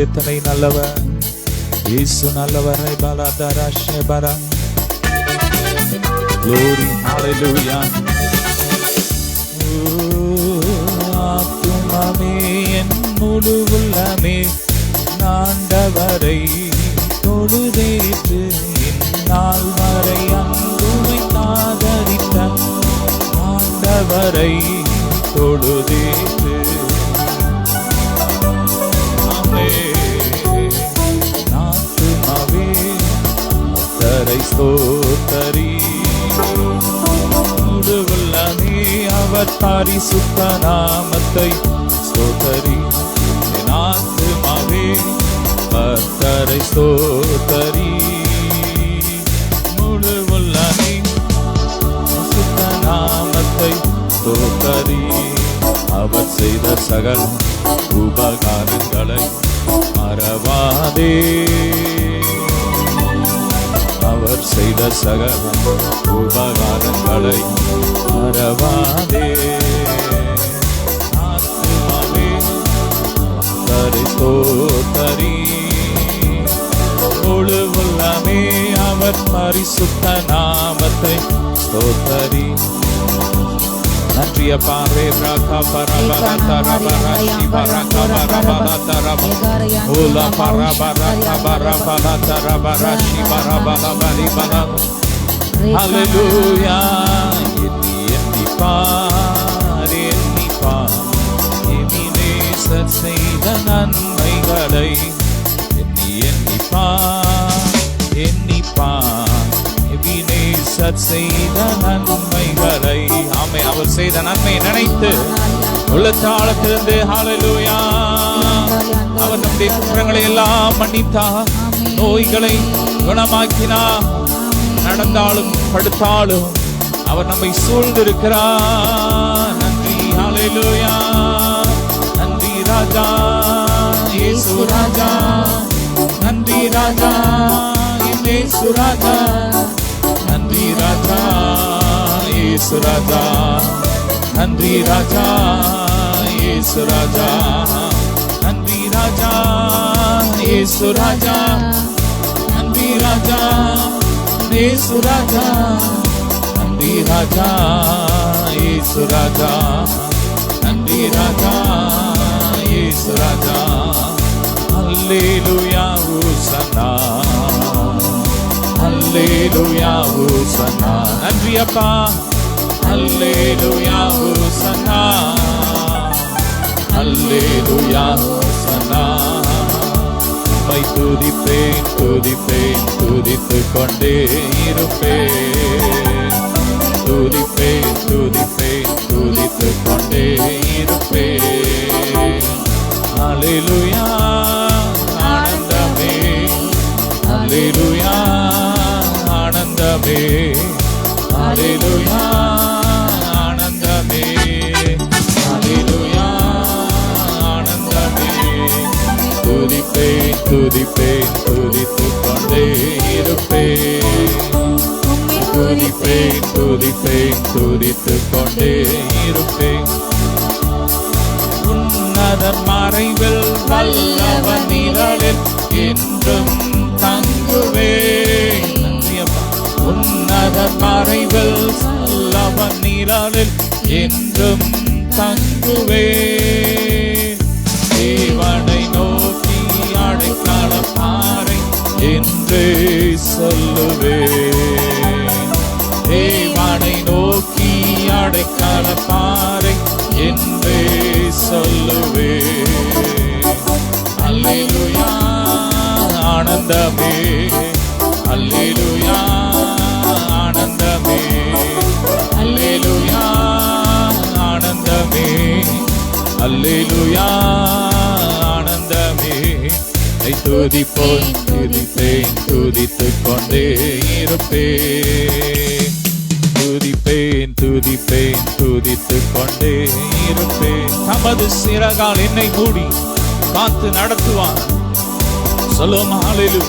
எத்தனை நல்லவர் இயேசு நல்லவரை பலதரஷபரா. Glory, hallelujah. ஆத்துமமே என் முழு உள்ளமே ஆண்டவரை தொழுதேற்று இந்நாள் வரை அன்புமை ஆதரித்த ஆண்டவரை தொழுதேற்று. ஆத்துமவே கரை ஸ்தோத்தரி முழு உள்ளமே அவர் பரிசுத்த நாமத்தை ஸ்தோத்தரி. ஆத்துமவே கர்த்தரை ஸ்தோத்தரி முழு உள்ளமே பரிசுத்த நாமத்தை ஸ்தோத்தரி. அவர் செய்த சகல உபகாரங்களை மறவாதே. அவர் செய்த சகல உபகாரங்களை மறவாதே. ஆத்துமாவே கர்த்தரை ஸ்தோத்தரி முழு உள்ளமே அவர் பரிசுத்த நாமத்தை ஸ்தோத்தரி. நன்றி அப்பா. ரே பிரகா பரபர தரபர சிவரக பரபர தரப ஓலா பரபர பரபர தரபர சிவரபல பலிபல. ஹல்லேலூயா. எண்ணி பார் எபினேசர் செய்த நன்மைகளை எண்ணி பார் எபினேசர் செய்த நன்மைகளை. ஆமே, அவர் செய்த நன்மை நினைத்து உள்ளத்தாளத்திலிருந்து ஹல்லேலூயா. அவர் நம்முடைய குற்றங்களை எல்லாம் மன்னித்தார், நோய்களை குணமாக்கினார். நடந்தாலும் படுத்தாலும் அவர் நம்மை சூழ்ந்திருக்கிறார். நன்றி, ஹல்லேலூயா. நன்றி ராஜா இயேசு ராஜா. நன்றி ராஜா இயேசு ராஜா. நன்றி ராஜா இயேசு ராஜா. நன்றி ராஜா இயேசு ராஜா. நன்றி ராஜா இயேசு ராஜா. நன்றி ராஜா இயேசு ராஜா. நன்றி ராஜா இயேசு ராஜா. நன்றி ராஜா இயேசு ராஜா. அல்லேலூயா ஹோசன்னா அல்லேலூயா ஹோசன்னா. நன்றி அப்பா. அல்லேலூயா ஹோசன்னா அல்லேலூயா ஹோசன்னா. உம்மை துதிப்பேன் துதிப்பேன் துதித்துக் கொண்டே இருப்பேன். துதிப்பேன் துதிப்பேன் துதித்துக் கொண்டே இருப்பேன். அல்லேலூயா ஆனந்தமே. அல்லேலூயா ஆனந்தமே. அல்லேலூயா ஆனந்தமே. அல்லேலூயா ஆனந்தமே. துதிப்பேன் துதிப்பேன் துதித்துக் கொண்டே இருப்பேன். துதிப்பேன் துதிப்பேன் துதித்துக் கொண்டே இருப்பேன். உன்னதர் மறைவில் வல்லவன் நிழலில் என்றும் தங்குவேன். உன்னதர் மறைவில் வல்லவன் நிழலில் என்றும் தங்குவேன். தேவனை நோக்கி அடைக்கல பாறை என்று சொல்லுவேன். தேவனை நோக்கி அடைக்கல பாறை என்று சொல்லுவேன். அல்லேலூயா ஆனந்தமே. அல்லேலூயா ஆனந்தமே. அல்லேலூயா ஆனந்தமே. அல்லேலூயா ஆனந்தமே. துதிப்போன் துதிப்பேன் துதித்துக் கொண்டே இருப்பேன். துதிப்பேன் துதிப்பேன் துதித்துக் கொண்டே இருப்பேன். தமது சிறகால் என்னை மூடி காத்து நடத்துவார். சொல்லுவோம் ஹல்லேலூயா.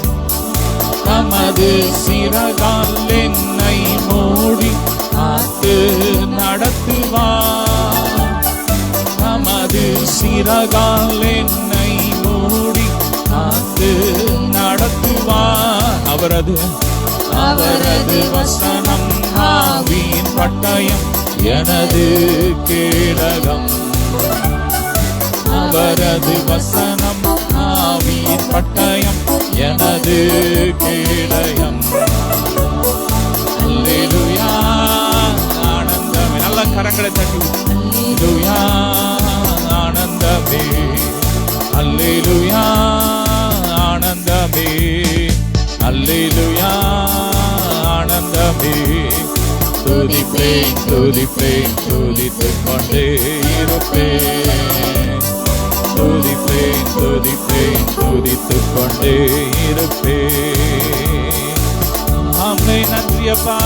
தமது சிறகால் என்னை மூடி காத்து நடத்துவார். தமது சிறகால் என்னை மூடி அவரது வசனம் ஆவியின் பட்டயம் எனது கேடகம். அவரது வசனம் ஆவியின் பட்டயம் எனது கேடயம். அல்லேலூயா ஆனந்தமே. நல்ல கரங்களை தட்டி அல்லேலூயா ஆனந்தமே. அல்லேலூயா ஆனந்தமே. அல்லேலூயா ஆனந்தமே. துதிப்பேன் துதிப்பேன் துதித்துக் கொண்டே இருப்பேன். துதிப்பேன் துதிப்பேன் துதித்துக் கொண்டே இருப்பேன். அம்மே நன்றியப்பா.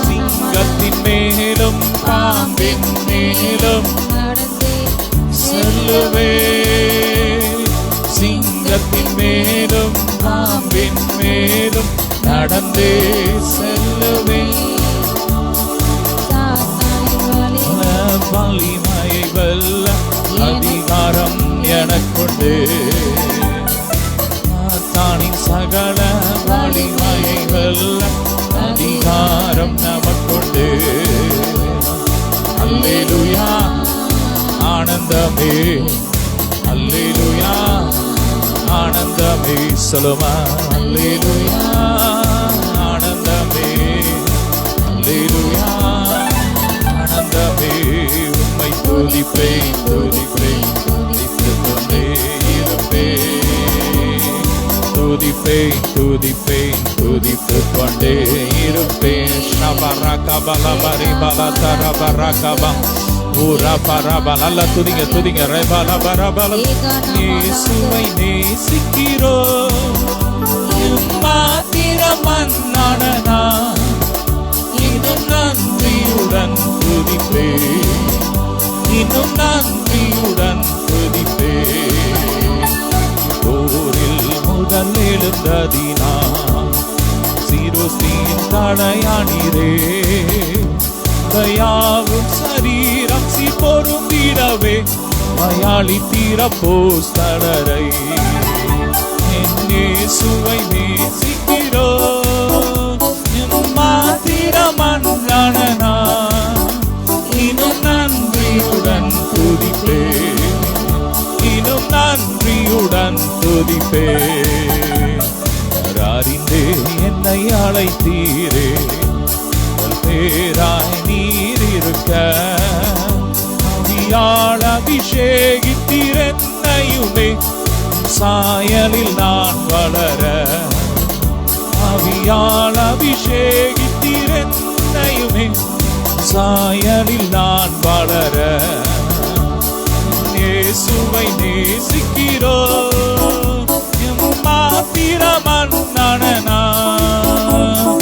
சிங்கத்தின் மேலும் பாம்பின் மேலும் செல்லுவே. சிங்கத்தின் மேலும் பாம்பின் மேலும் நடந்தே செல்லுவே. வலிமையை வெல்ல அதிகாரம் எனக்குண்டு. சாத்தானின் சகல வலிமையை வெல்ல அதிகாரம் நமக்குண்டு. அல்லேலூயா ஆனந்தமே. அல்லேலூயா ஆனந்தமே. சொல்லுமா அல்லேலூயா ஆனந்தமே. அல்லேலூயா ஆனந்தமே. உம்மை துதிப்பேன் துதிப்பேன் துதித்துக் கொண்டே இருப்பேன். துதிப்பேன் துதிப்பேன் துதித்துக் கொண்டே இருப்பேன். ஷபரகபலபரி பலதரபரகப ஊரபரப. நல்ல துதிங்க துதிங்க. ரெபலபரபலம். இயேசுவை நேசிக்கிறோம் மாத்திரமன்னான நான் இன்னும் நன்றியுடன் துதிப்பேன். இன்னும் நன்றியுடன் துதிப்பேன். போரில் முதல் எழுந்ததினா சீரோஸ்தியின் தடையானீரே. தயாவும் சரீரம் பொருந்திடவே மயாளி தீரப்போஸ்தலரை. இயேசுவை நேசிக்கிறோம் மாத்திரமன்னான நான் இன்னும் நன்றியுடன் துதிப்பேன். இன்னும் நன்றியுடன் துதிப்பேன். அறிந்தே என்னை அழைத்தீரே. பேராய் நீர் இருக்க அவியால் அபிஷேகித்தீர் என்னையுமே. சாயலில் நான் வளர அவியால் அபிஷேகித்தீர் என்னையுமே. சாயலில் நான் வளர இயேசுவை நேசிக்கிறோம் மாத்திரமன்னான நான்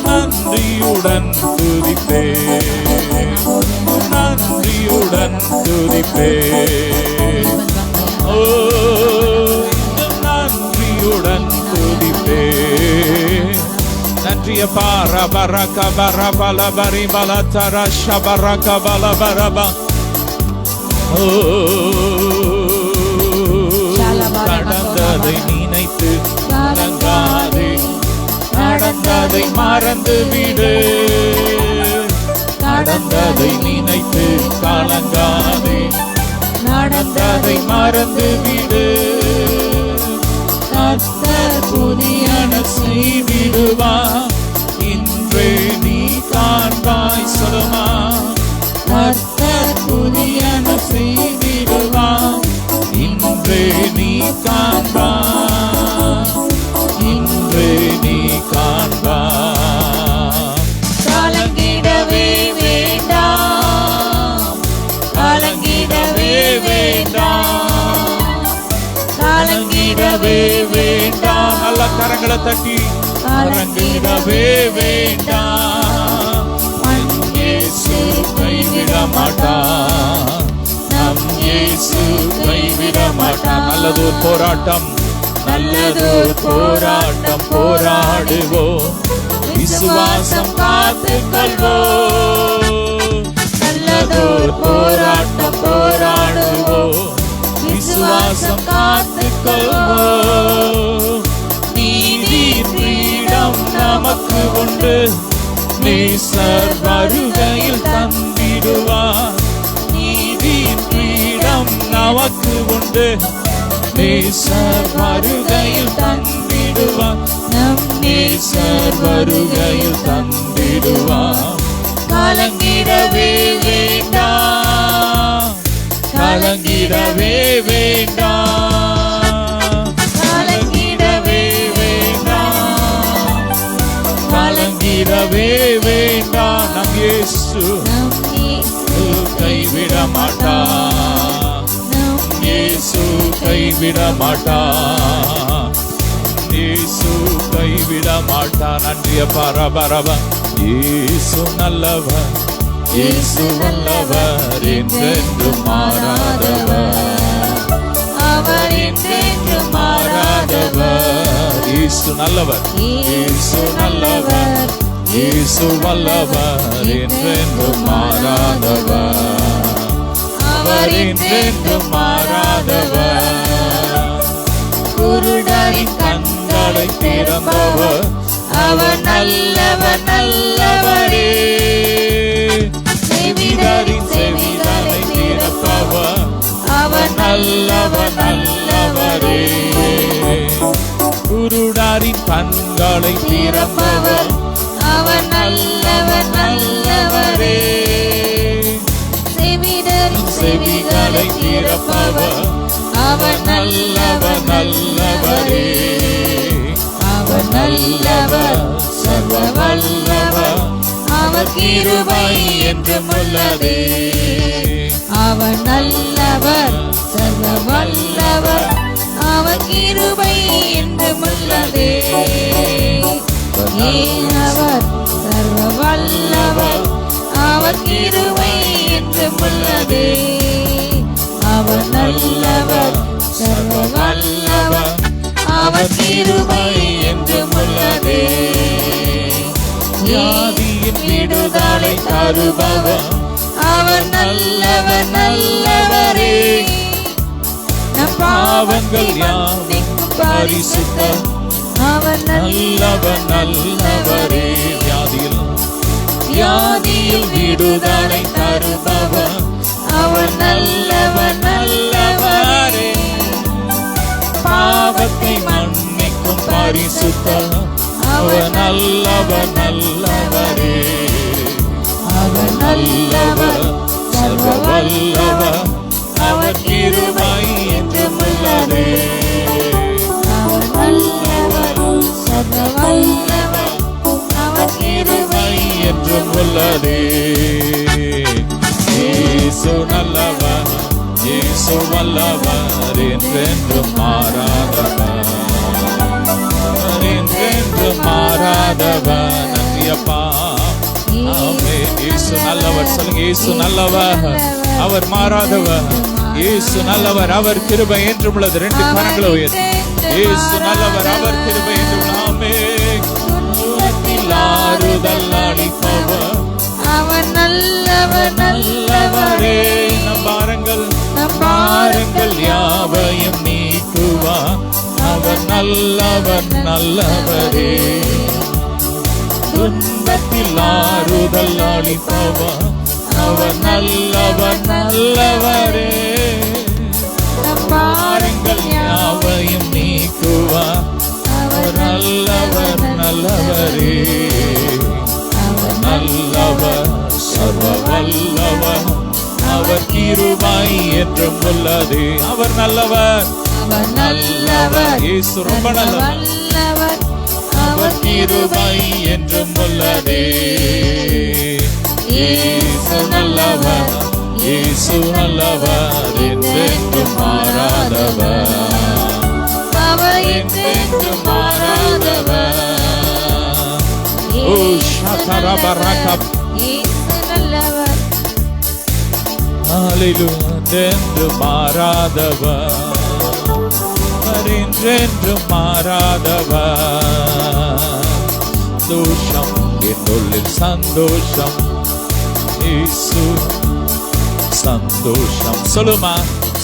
நன்றியுடன் துதிப்பேன். நன்றியுடன் துதிப்பேன். ஓ நன்றியுடன் துதிப்பேன். நன்றியப்பா. ரபரகபரபலபரி பலதர ஷபரகபலபரபா. ஓ கடந்ததை நினைத்து கலங்காதே. நடந்ததை மறந்து விடு. நடந்ததை நினைத்து கலங்காதே. நடந்ததை மறந்து விடு. கர்த்தர் புதியன செய்திடுவார். இன்றே நீ காண்பாய். சொல்லுமா கர்த்தர் புதியன செய்திடுவார். இன்றே நீ காண்பாய். இன்றே நீ காண்பாய். கலங்கிடவே வேண்டாம். கலங்கிடவே வேண்டாம். கலங்கிடவே வேண்டாம். நல்ல கரங்களை தட்டி கலங்கிடவே வேண்டாம். இயேசு கைவிட மாட்டார். நம் இயேசு கைவிட மாட்டார். நல்லதொரு போராட்டம். நல்லதொரு போராட்டம் போராடுவோம். விசுவாசம் காத்துக் கொள்வோம். நல்லதொரு போராட்டம் போராடுவோம். விசுவாசம் காத்துக் கொள்வோம். நீதி நமக்கு உண்டு. நேசர் வருகையில் தந்திடுவார். நீதியின் பீடம் நமக்கு உண்டு. நேசர் வருகையில் தந்திடுவார். நேசர் வருகையில் தந்திடுவார். கலங்கிடவே வேண்டாம், கலங்கிடவே வேண்டாம், கலங்கிடவே வேண்டாம், கலங்கிடவே வேண்டாம். நம் இயேசு கைவிட மாட்டார். இயேசு கைவிட மாட்டார். இயேசு கைவிட மாட்டார். நன்றிய பரபரவ. இயேசு நல்லவர், இயேசு வல்லவர், என்றென்றும் மாறாதவர். அவர் என்றென்றும் மாறாதவர். இயேசு நல்லவர், இயேசு நல்லவர், இயேசு வல்லவர், என்றென்றும் மாறாதவர். அவர் என்றென்றும் மாறாதவர். குருடரின் கண்களை திறந்தவர். அவர் நல்லவர், நல்லவரே. செவிடரின் செவிகளை திறப்பவர். அவர் நல்லவர், நல்லவரே. குருடரின் கண்களை திறப்பவர். அவர் நல்லவர், நல்லவரே. செவிடரின் செவிகளை திறப்பவர். அவர் நல்லவர், நல்லவரே. அவர் நல்லவர், சர்வ வல்லவர். அவர் கிருபை என்றும் உள்ளதே. அவர் நல்லவர், சர்வ வல்லவர். அவர் கிருபை என்றும் உள்ளதே. அவர் சர்வ வல்லவர். அவர் கிருபை என்றும் உள்ளதே. அவர் நல்லவர், சர்வ வல்லவர். அவர் கிருபை என்றும் உள்ளதே. வியாதியின் விடுதலை தருபவர். அவர் நல்லவர், நல்லவரே. நம் பாவங்கள் யாவும் பரிசுத்தர். அவர் நல்லவர், நல்லவரே. வியாதியில் விடுதலை தருபவர். அவர் நல்லவர், நல்லவரே. பாவத்தை மன்னிக்கும் பரிசுத்தர். அவர் நல்லவர், நல்லவரே. அவர் நல்லவர், சர்வ வல்லவர். அவர் கிருபை என்றும் உள்ளதே. அவர் நல்லவர், சர்வ வல்லவர். அவர் கிருபை என்றும் உள்ளதே. இயேசு நல்லவர், இயேசு வல்லவர், என்றென்றும் மாறாதவர், என்றென்றும் மாறாதவர். நன்றியப்பா. ஆமென். இயேசு நல்லவர். சொல்லுங்க, இயேசு நல்லவர், அவர் மாறாதவர். இயேசு நல்லவர், அவர் கிருபை என்றும் உள்ளது. ரெண்டு கரங்களை உயர்த்தி இயேசு நல்லவர், அவர் கிருபை என்றும். ஆமென். ஆறுதல் அளிப்பவர். அவர் நல்லவர், நல்லவரே. நம் பாரங்கள் யாவையும் நீக்குவார். அவர் நல்லவர், நல்லவரே. துன்பத்தில் ஆறுதல் அளிப்பவர். அவர் நல்லவர், நல்லவரே. பாரங்கள் யாவையும் நீக்குவார். அவர் நல்லவர், நல்லவரே. நல்லவர், சர்வ வல்லவர். அவர் கிருபை என்றும் உள்ளதே. அவர் நல்லவர், அவர் நல்லவர், இயேசு ரொம்ப நல்லவர். அவர் கிருபை என்றும் உள்ளதே. இயேசு நல்லவர், இயேசு நல்லவர், என்றென்றும் மாறாதவர், அவர் என்றென்றும் மாறாதவர். ஓ ஷதரபரகப். இயேசு நல்லவர். ஹalleluya. என்றென்றும் மாறாதவர், என்றென்றும் மாறாதவர். சந்தோஷம் என்னுள்ளில் சந்தோஷம். இயேசு சந்தோஷம். சொல்லுமா,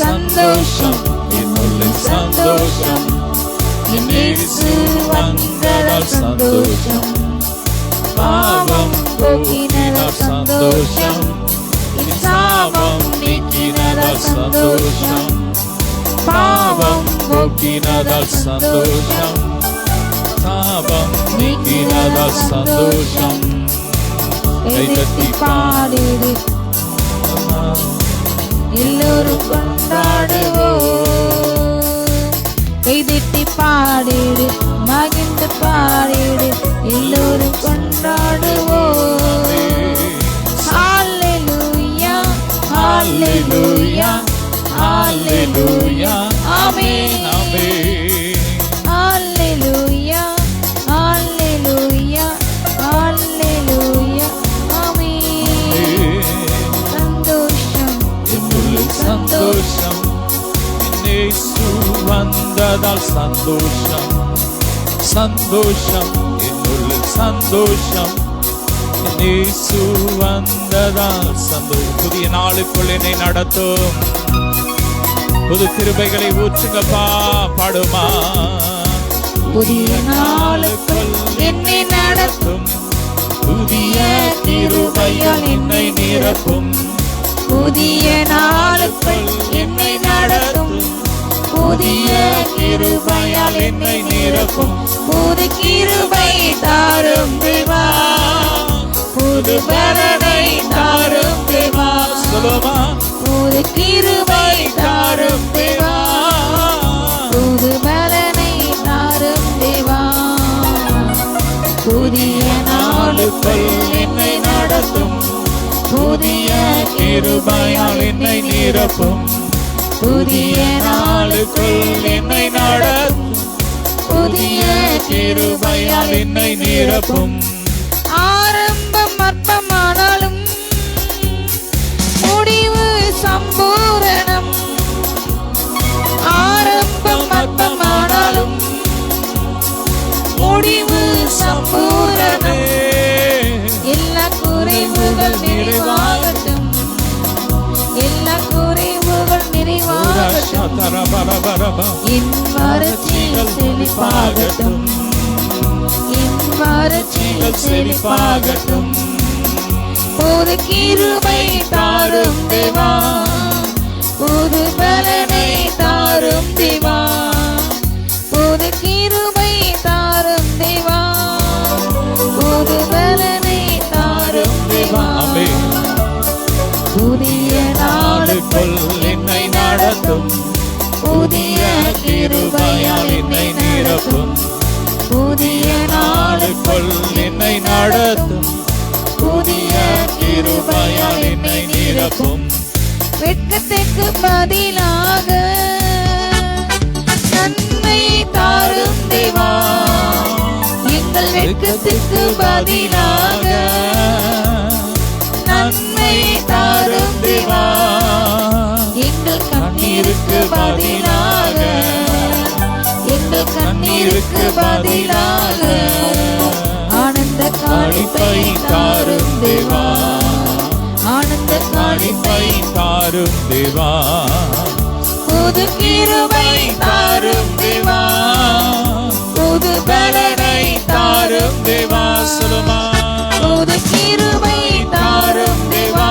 சந்தோஷம் என்னுள்ளில் சந்தோஷம். இயேசு வந்ததால் சந்தோஷம். பாவம் போக்கினதால் சந்தோஷம், என் சாபம் நீக்கினதால் சந்தோஷம், பாவம் போக்கினதால் சந்தோஷம், சாபம் நீக்கினதால் சந்தோஷம். கைதட்டி பாடிடு எல்லோரும் கொண்டாடுவோம். கைதட்டி பாடிடு மகிழ்ந்து பாடிடு எல்லோரும் கொண்டாடுவோம். ஹல்லேலூயா ஹல்லேலூயா ஹல்லேலூயா ஆமென் ஆமென். ஹல்லேலூயா ஹல்லேலூயா ஹல்லேலூயா ஆமென். சந்தோஷம் என்னுள் சந்தோஷம், என் இயேசு வந்ததால் சந்தோஷம், சந்தோஷம் என்னுள் சந்தோஷம், என் இயேசு வந்ததால் சந்தோஷம். புதிய நாளுக்குள் என்னை நடத்தும், புது கிருபைகளை ஊற்றுங்கப்பா. பாடுமா. புதிய நாளுக்குள் என்னை நடத்தும், புதிய கிருபையால் என்னை நிரப்பும், புதிய நாளுக்குள் என்னை நடத்தும், புதிய கிருபையால் என்னை நிரப்பும். புது கிருபை தாரும் தேவா, புது பலனை தாரும் தேவா. சொல்லுமா. புது கிருபை தாரும் தேவா, புது பலனை தாரும் தேவா. புதிய நாளுக்குள் என்னை நடத்தும், புதிய கிருபையால் என்னை நிரப்பும், புதிய நாளுக்குள் என்னை நடத்தும், புதிய கிருபையால் என்னை நிரப்பும். ஆரம்பம் அற்பமானாலும் முடிவு சம்பூரணம். ஆரம்பம் அற்பமானாலும் முடிவு சம்பூரணம். எல்லா குறைவுகள் நிறைவாகட்டும், எல்லா குறைவுகள் நிறைவாகட்டும். என் வறட்சிகள் செழிப்பாகட்டும், என் வறட்சிகள் செழிப்பாகட்டும். புது கிருபை தாரும் தேவா, புது பலனை தாரும் தேவா. புது கிருபை தாரும் தேவா, புது பலனை தாரும் தேவா. புதிய நாளுக்குள் என்னை நடத்தும், புதிய கிருபையால் என்னை நிரப்பும். புதிய நாளுக்குள் என்னை நடத்தும், புதிய கிருபையால் என்னை நிரப்பும். வெட்கத்துக்கு பதிலாக நன்மை தாரும் தேவா, எங்கள் வெட்கத்துக்கு பதிலாக நன்மை தாரும் தேவா. எங்கள் கண்ணீருக்கு பதிலாக, எங்கள் கண்ணீருக்கு பதிலாக ஆனந்த காணிப்பை தாரும் தேவா, ஆனந்த காணிப்பை தாரும் தேவா. புது கிருபை தாரும் தேவா, புது பலனை தாரும் தேவா. சொல்லுமா. புது கிருபை தாரும் தேவா,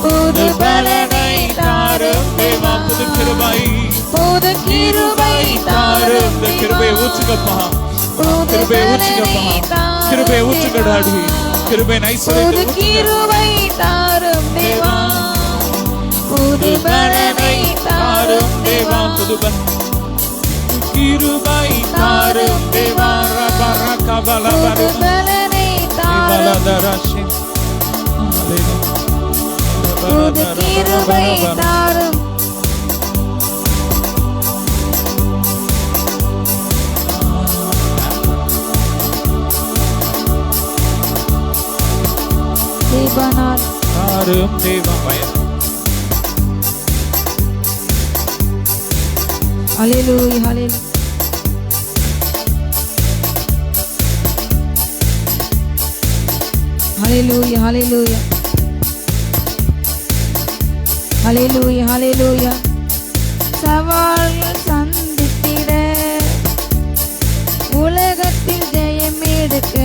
புது பலனை தாரும் தேவா. புது கிருபை, புது கிருபை தாரும் இந்த கிருபையை ஊற்றுங்கப்பா, புது கிருபையை ஊற்றுங்கப்பா, கிருபையை ஊற்றுங்க டாடி, கிருபை புது நைஸ்வரத்தை கிருபை தாரும் தேவா, புது பலனை தாரும் தேவா. புது கிருபை தாரும் தேவா. புது பலனை தாரும், புது கிருபை தாரும். தேவனால் தாரும் தேவா. பயம் ஹல்லேலூயா ஹல்லேலூயா ஹல்லேலூயா ஹல்லேலூயா ஹல்லேலூயா ஹல்லேலூயா. சவால்கள் சந்தித்திட, உலகத்தில் ஜெயம் எடுக்க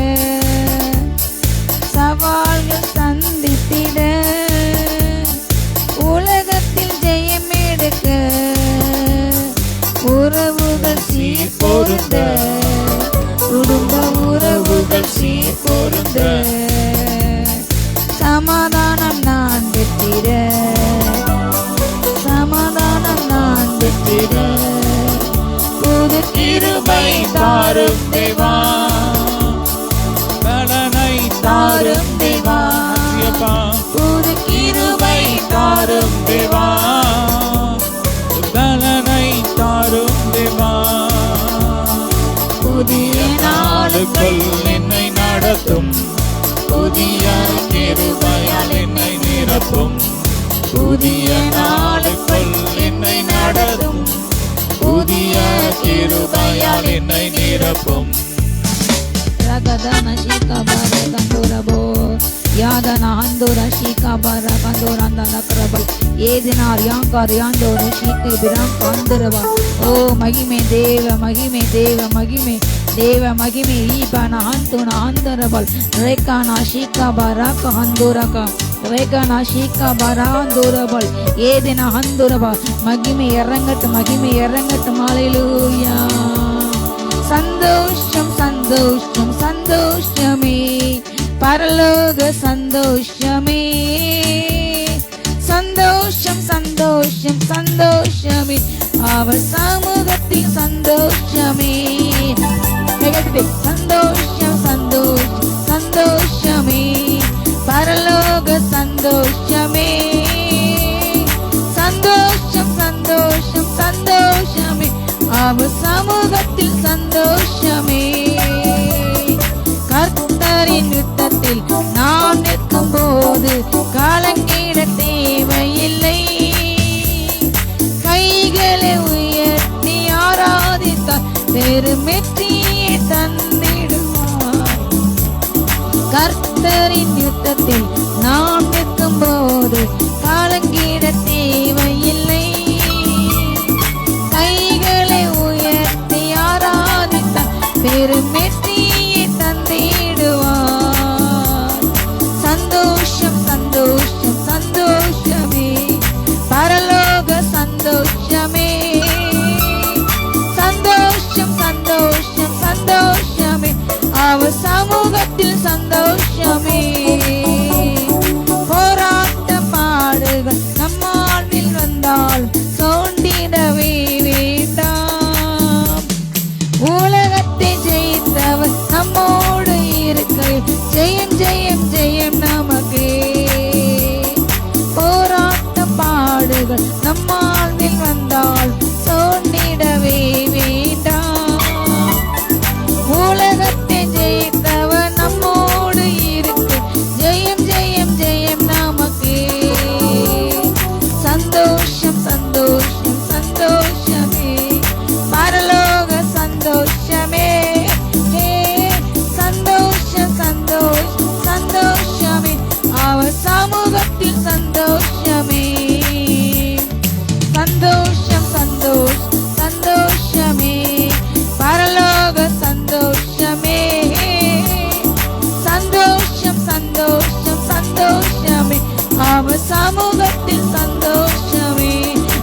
புகழ் சீர் பொருந்த சமாதானம் நான் பெற்றிட சமாதானம் நான் பெற்றிட புது கிருபை தாரும் தேவா பலனை தாரும் தேவா புது கிருபை தாரும் தேவா பலனை தாரும் தேவா புதிய நாளுக்குள் என்னை நடத்தும் புதிய கிருபையால் என்னை நிரப்பும் புதிய நாளுக்குள் என்னை நடத்தும் புதிய கிருபையால் என்னை நிரப்பும் ரகதன ஷீகபர கந்தோரபோ யாதன ஹந்தோர ஷீகபர கந்தோரந்தன கரபல் ஏதினார் யாங்கார் யாந்தோர ஷீகை பிராம் காந்தரவா ஓ மகிமே தேவ மகிமே தேவ மகிமே தேவ மகிமே ஈபன ஹந்துன ஹந்தரபல் ரேகானா ஷீகபர கந்தோரக ரேகானா ஷீகபர ஹந்தோரபல் ஏதின ஹந்தோரபா மகிமே இறங்கட்டும் ஹல்லேலூயா சந்தோஷம் சந்தோஷம் சந்தோஷமே பரலோக சந்தோஷமே சந்தோஷம் சந்தோஷம் சந்தோஷமே அவர் சமூகத்தில் சந்தோஷமே சந்தோஷம் சந்தோஷம் சந்தோஷமே பரலோக சந்தோஷமே சந்தோஷம் சந்தோஷம் சந்தோஷமே அவர் சமூகத்தில் சந்தோஷமே கர்த்தரின் யுத்தத்தில் நாம் நிற்கும் போது கலங்கிட தேவையில்லை கைகளை உயர்த்தி ஆராதித்தால் பெருமெற்றியை தந்திடுவார் கர்த்தரின் யுத்தத்தில் நாம் நிற்கும் போது கலங்கிட தேவையில்லை உயர்த்தி ஆராதித்த பெருமெற்றியை தந்திடுவார் சந்தோஷம் சந்தோஷம் சந்தோஷமே பரலோக சந்தோஷமே சந்தோஷம் சந்தோஷம் சந்தோஷமே அவர் சமூகத்தில் சந்தோஷமே போராட்ட பாடுகள் நம் வாழ்வில் வந்தால் சோண்டிடவே உலகத்தை ஜெயித்தவர் நம்மோடு இருக்கையில் ஜெயம் ஜெயம் ஜெயம் நமக்கே போராட்ட பாடுகள் நம் வாழ்வில் வந்தால் சோர்ந்திடவே வேண்டாம் உலகத்தை ஜெயித்தவர் நம்மோடு இருக்கு ஜெயம் ஜெயம் ஜெயம் நமக்கே சந்தோஷம் சந்தோஷம் சந்தோஷமே பரலோக சந்தோஷமே சந்தோஷம் சந்தோஷம் சந்தோஷமே அவர் சமூகத்தில் சந்தோஷமே சந்தோஷம் சந்தோஷம் சந்தோஷமே பரலோக சந்தோஷமே சந்தோஷம் சந்தோஷம் சந்தோஷமே அவர் சமூகத்தில் சந்தோஷமே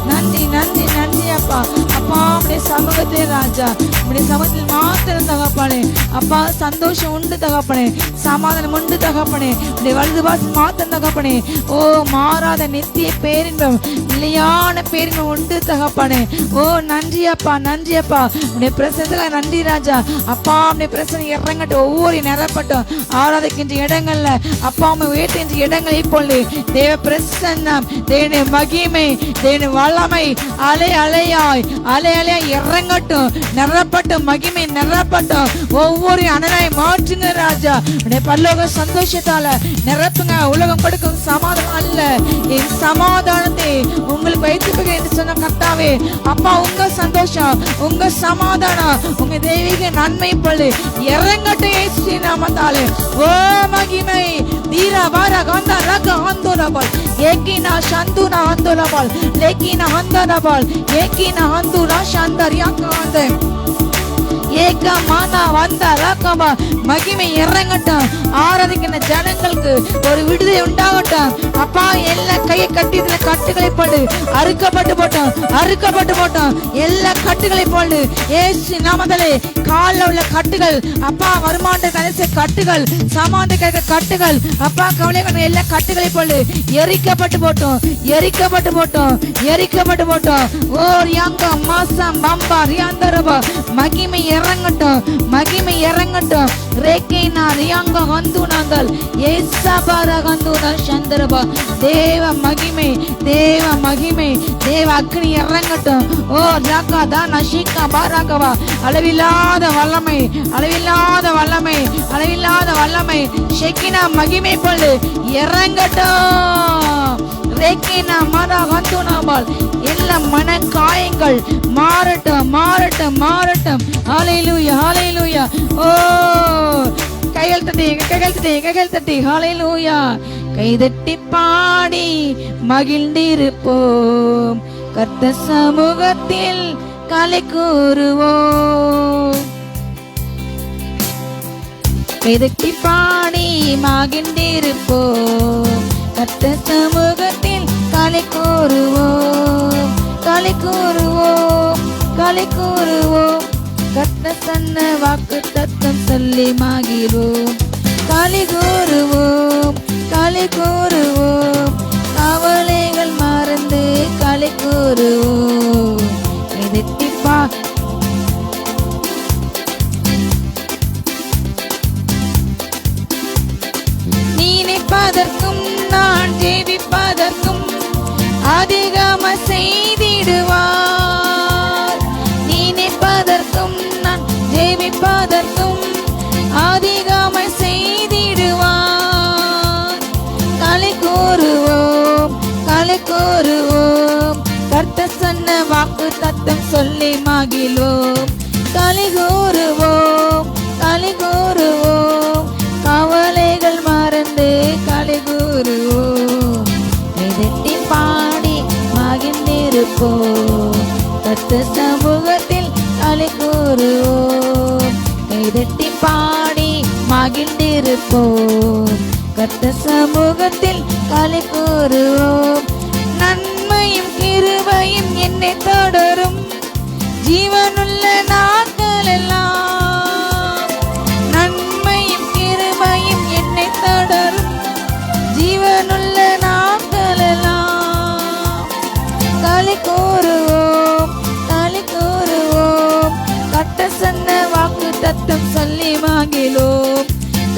நன்றி நன்றி நன்றி அப்பா அப்பா உடைய சமூகத்திலே ராஜா உடைய சமூகத்தில் மாத்திரம் தகப்பனே அப்பா சந்தோஷம் உண்டு தகப்பனே சமாதானம் உண்டு தகப்பனே உடைய வலது பாசம் மாத்திரம் தகப்பனே ஓ மாறாத நித்திய பேரின்பம் நிலையான பேரின்பம் உண்டு தகப்பனே ஓ நன்றி அப்பா உடைய பிரசனத்துக்கு நன்றி ராஜா அப்பா உடைய பிரசனை இறங்கட்டும் ஒவ்வொரு நிரப்பட்டும் ஆராதிக்கின்ற இடங்கள்ல அப்பா உண்மை உயர்த்துகின்ற இடங்கள் இப்பொழுது தேவ பிரசன்னம் தேவனுடைய மகிமை தேவனுடைய வல்லமை அலை அலையாய் இறங்கட்டும் நிரப்பட்டும் மகிமை நிரப்பட்டும் ஒவ்வொரு அனலாய் மாற்றுங்க ராஜா உடைய பரலோக சந்தோஷத்தால நிரப்புங்க உலகம் கொடுக்கும் சமாதானம் அல்ல என் சமாதானத்தை உங்களுக்கு வைத்திருப்பேன் என்று சொன்ன கர்த்தாவே அப்பா உங்க சந்தோஷம் உங்க சமாதானம் உங்க தெய்வீக நன்மை பள்ளி இறங்கட்டும் இயேசு நாமத்தாலே ஓ மகிமை தீரா வார கந்த ரக ஆந்தோரபல் ஏகினா சந்துனா ஆந்தோரபல் லேகினா ஆந்தோரபல் ஏகினா ஆந்துரா சந்தரியா காந்தே ஏகமானா வந்த ராக்கமா மகிமை இறங்கட்டும். ஆராதிக்கிற ஜனங்களுக்கு ஒரு விடுதலை உண்டாகட்டும். அப்பா எல்லா கையை கட்டி கட்டுகளை போடு, அறுக்கப்பட்டு போட்டோம், அறுக்கப்பட்டு போட்டோம். எல்லா கட்டுகளை போடு ஏசு நாமத்திலே. காலில் உள்ள கட்டுகள் அப்பா, வருமான கடைசி கட்டுகள், சமாந்த கட்டுகள் அப்பா, கவலை எல்லா கட்டுகளை போடு எரிக்கப்பட்டு போட்டோம், எரிக்கப்பட்டு போட்டோம், எரிக்கப்பட்டு போட்டோம். ஓ ரியாங்க மாசம் பம்பா ரியாந்தரபா மகிமை இறங்கட்டும், மகிமை இறங்கட்டும். ரேக்கேனா ரியாங்க ஹந்துனாங்கள் ஏசபார ஹந்துனா சந்தரபா. தேவ மகிமை, தேவ மகிமை, தேவ அக்னி இறங்கட்டும். ஓ ராகா தானா ஷீகா பாராகவா. அளவில்லாத வல்லமை, அளவில்லாத வல்லமை, அளவில்லாத வல்லமை. ஷெக்கினா மகிமை போல இறங்கட்டும். ரேக்கினா மன ஹந்துனாபால் எல்லா மன காயங்கள் மாறட்டும், மாறட்டும், மாறட்டும். ஹல்லேலூயா, ஹல்லேலூயா. ஓ கைகள் தட்டி, கைகள் தட்டி, கைகள் தட்டி. ஹல்லேலூயா. கைதட்டி பாடி மகிழ்ந்திருப்போம், கர்த்தர் சமூகத்தில் களி கூறுவோம். கைதட்டி பாடி மகிழ்ந்திருப்போம், கர்த்தர் சமூகத்தில் களி கூறுவோம், களி கூறுவோம், களி கூறுவோம். கர்த்தர் சொன்ன வாக்கு தத்தம் சொல்லி மகிழ்வோம், களி கூறுவோம், களி கூறுவோம். கவலைகள் மறந்து களி கூறுவோம். கைதட்டிப்பா நினைப்பதற்கும் நான் ஜெபிப்பதற்கும் அதிகம செய்திடுவார். நினைப்பதற்கும் நான் ஜெபிப்பதற்கும் அதிகம செய்திடுவார். களி கூறுவோம், களி கூறுவோம். கர்த்தர் சொன்ன வாக்கு தத்தம் சொல்லி மகிழ்வோம், களி கூறுவோம், களி கூறுவோம். கவலைகள் மறந்து களி கூறுவோம். கைதட்டி பாடி மகிழ்ந்திருப்போம், கர்த்தர் சமூகத்தில் களி கூறுவோம். கைதட்டி பாடி மகிழ்ந்திருப்போம், கர்த்தர் சமூகத்தில் களி கூறுவோம். நன்மையும் கிருபையும் என்னை தொடரும் ஜீவனுள்ள நாட்கள் எல்லாம். நன்மையும் கிருபையும் என்னை தொடரும் ஜீவனுள்ள நாட்கள் எல்லாம். களி கூறுவோம், களி கூறுவோம். கர்த்தர் சொன்ன வாக்கு தத்தம் சொல்லி மகிழ்வோம்,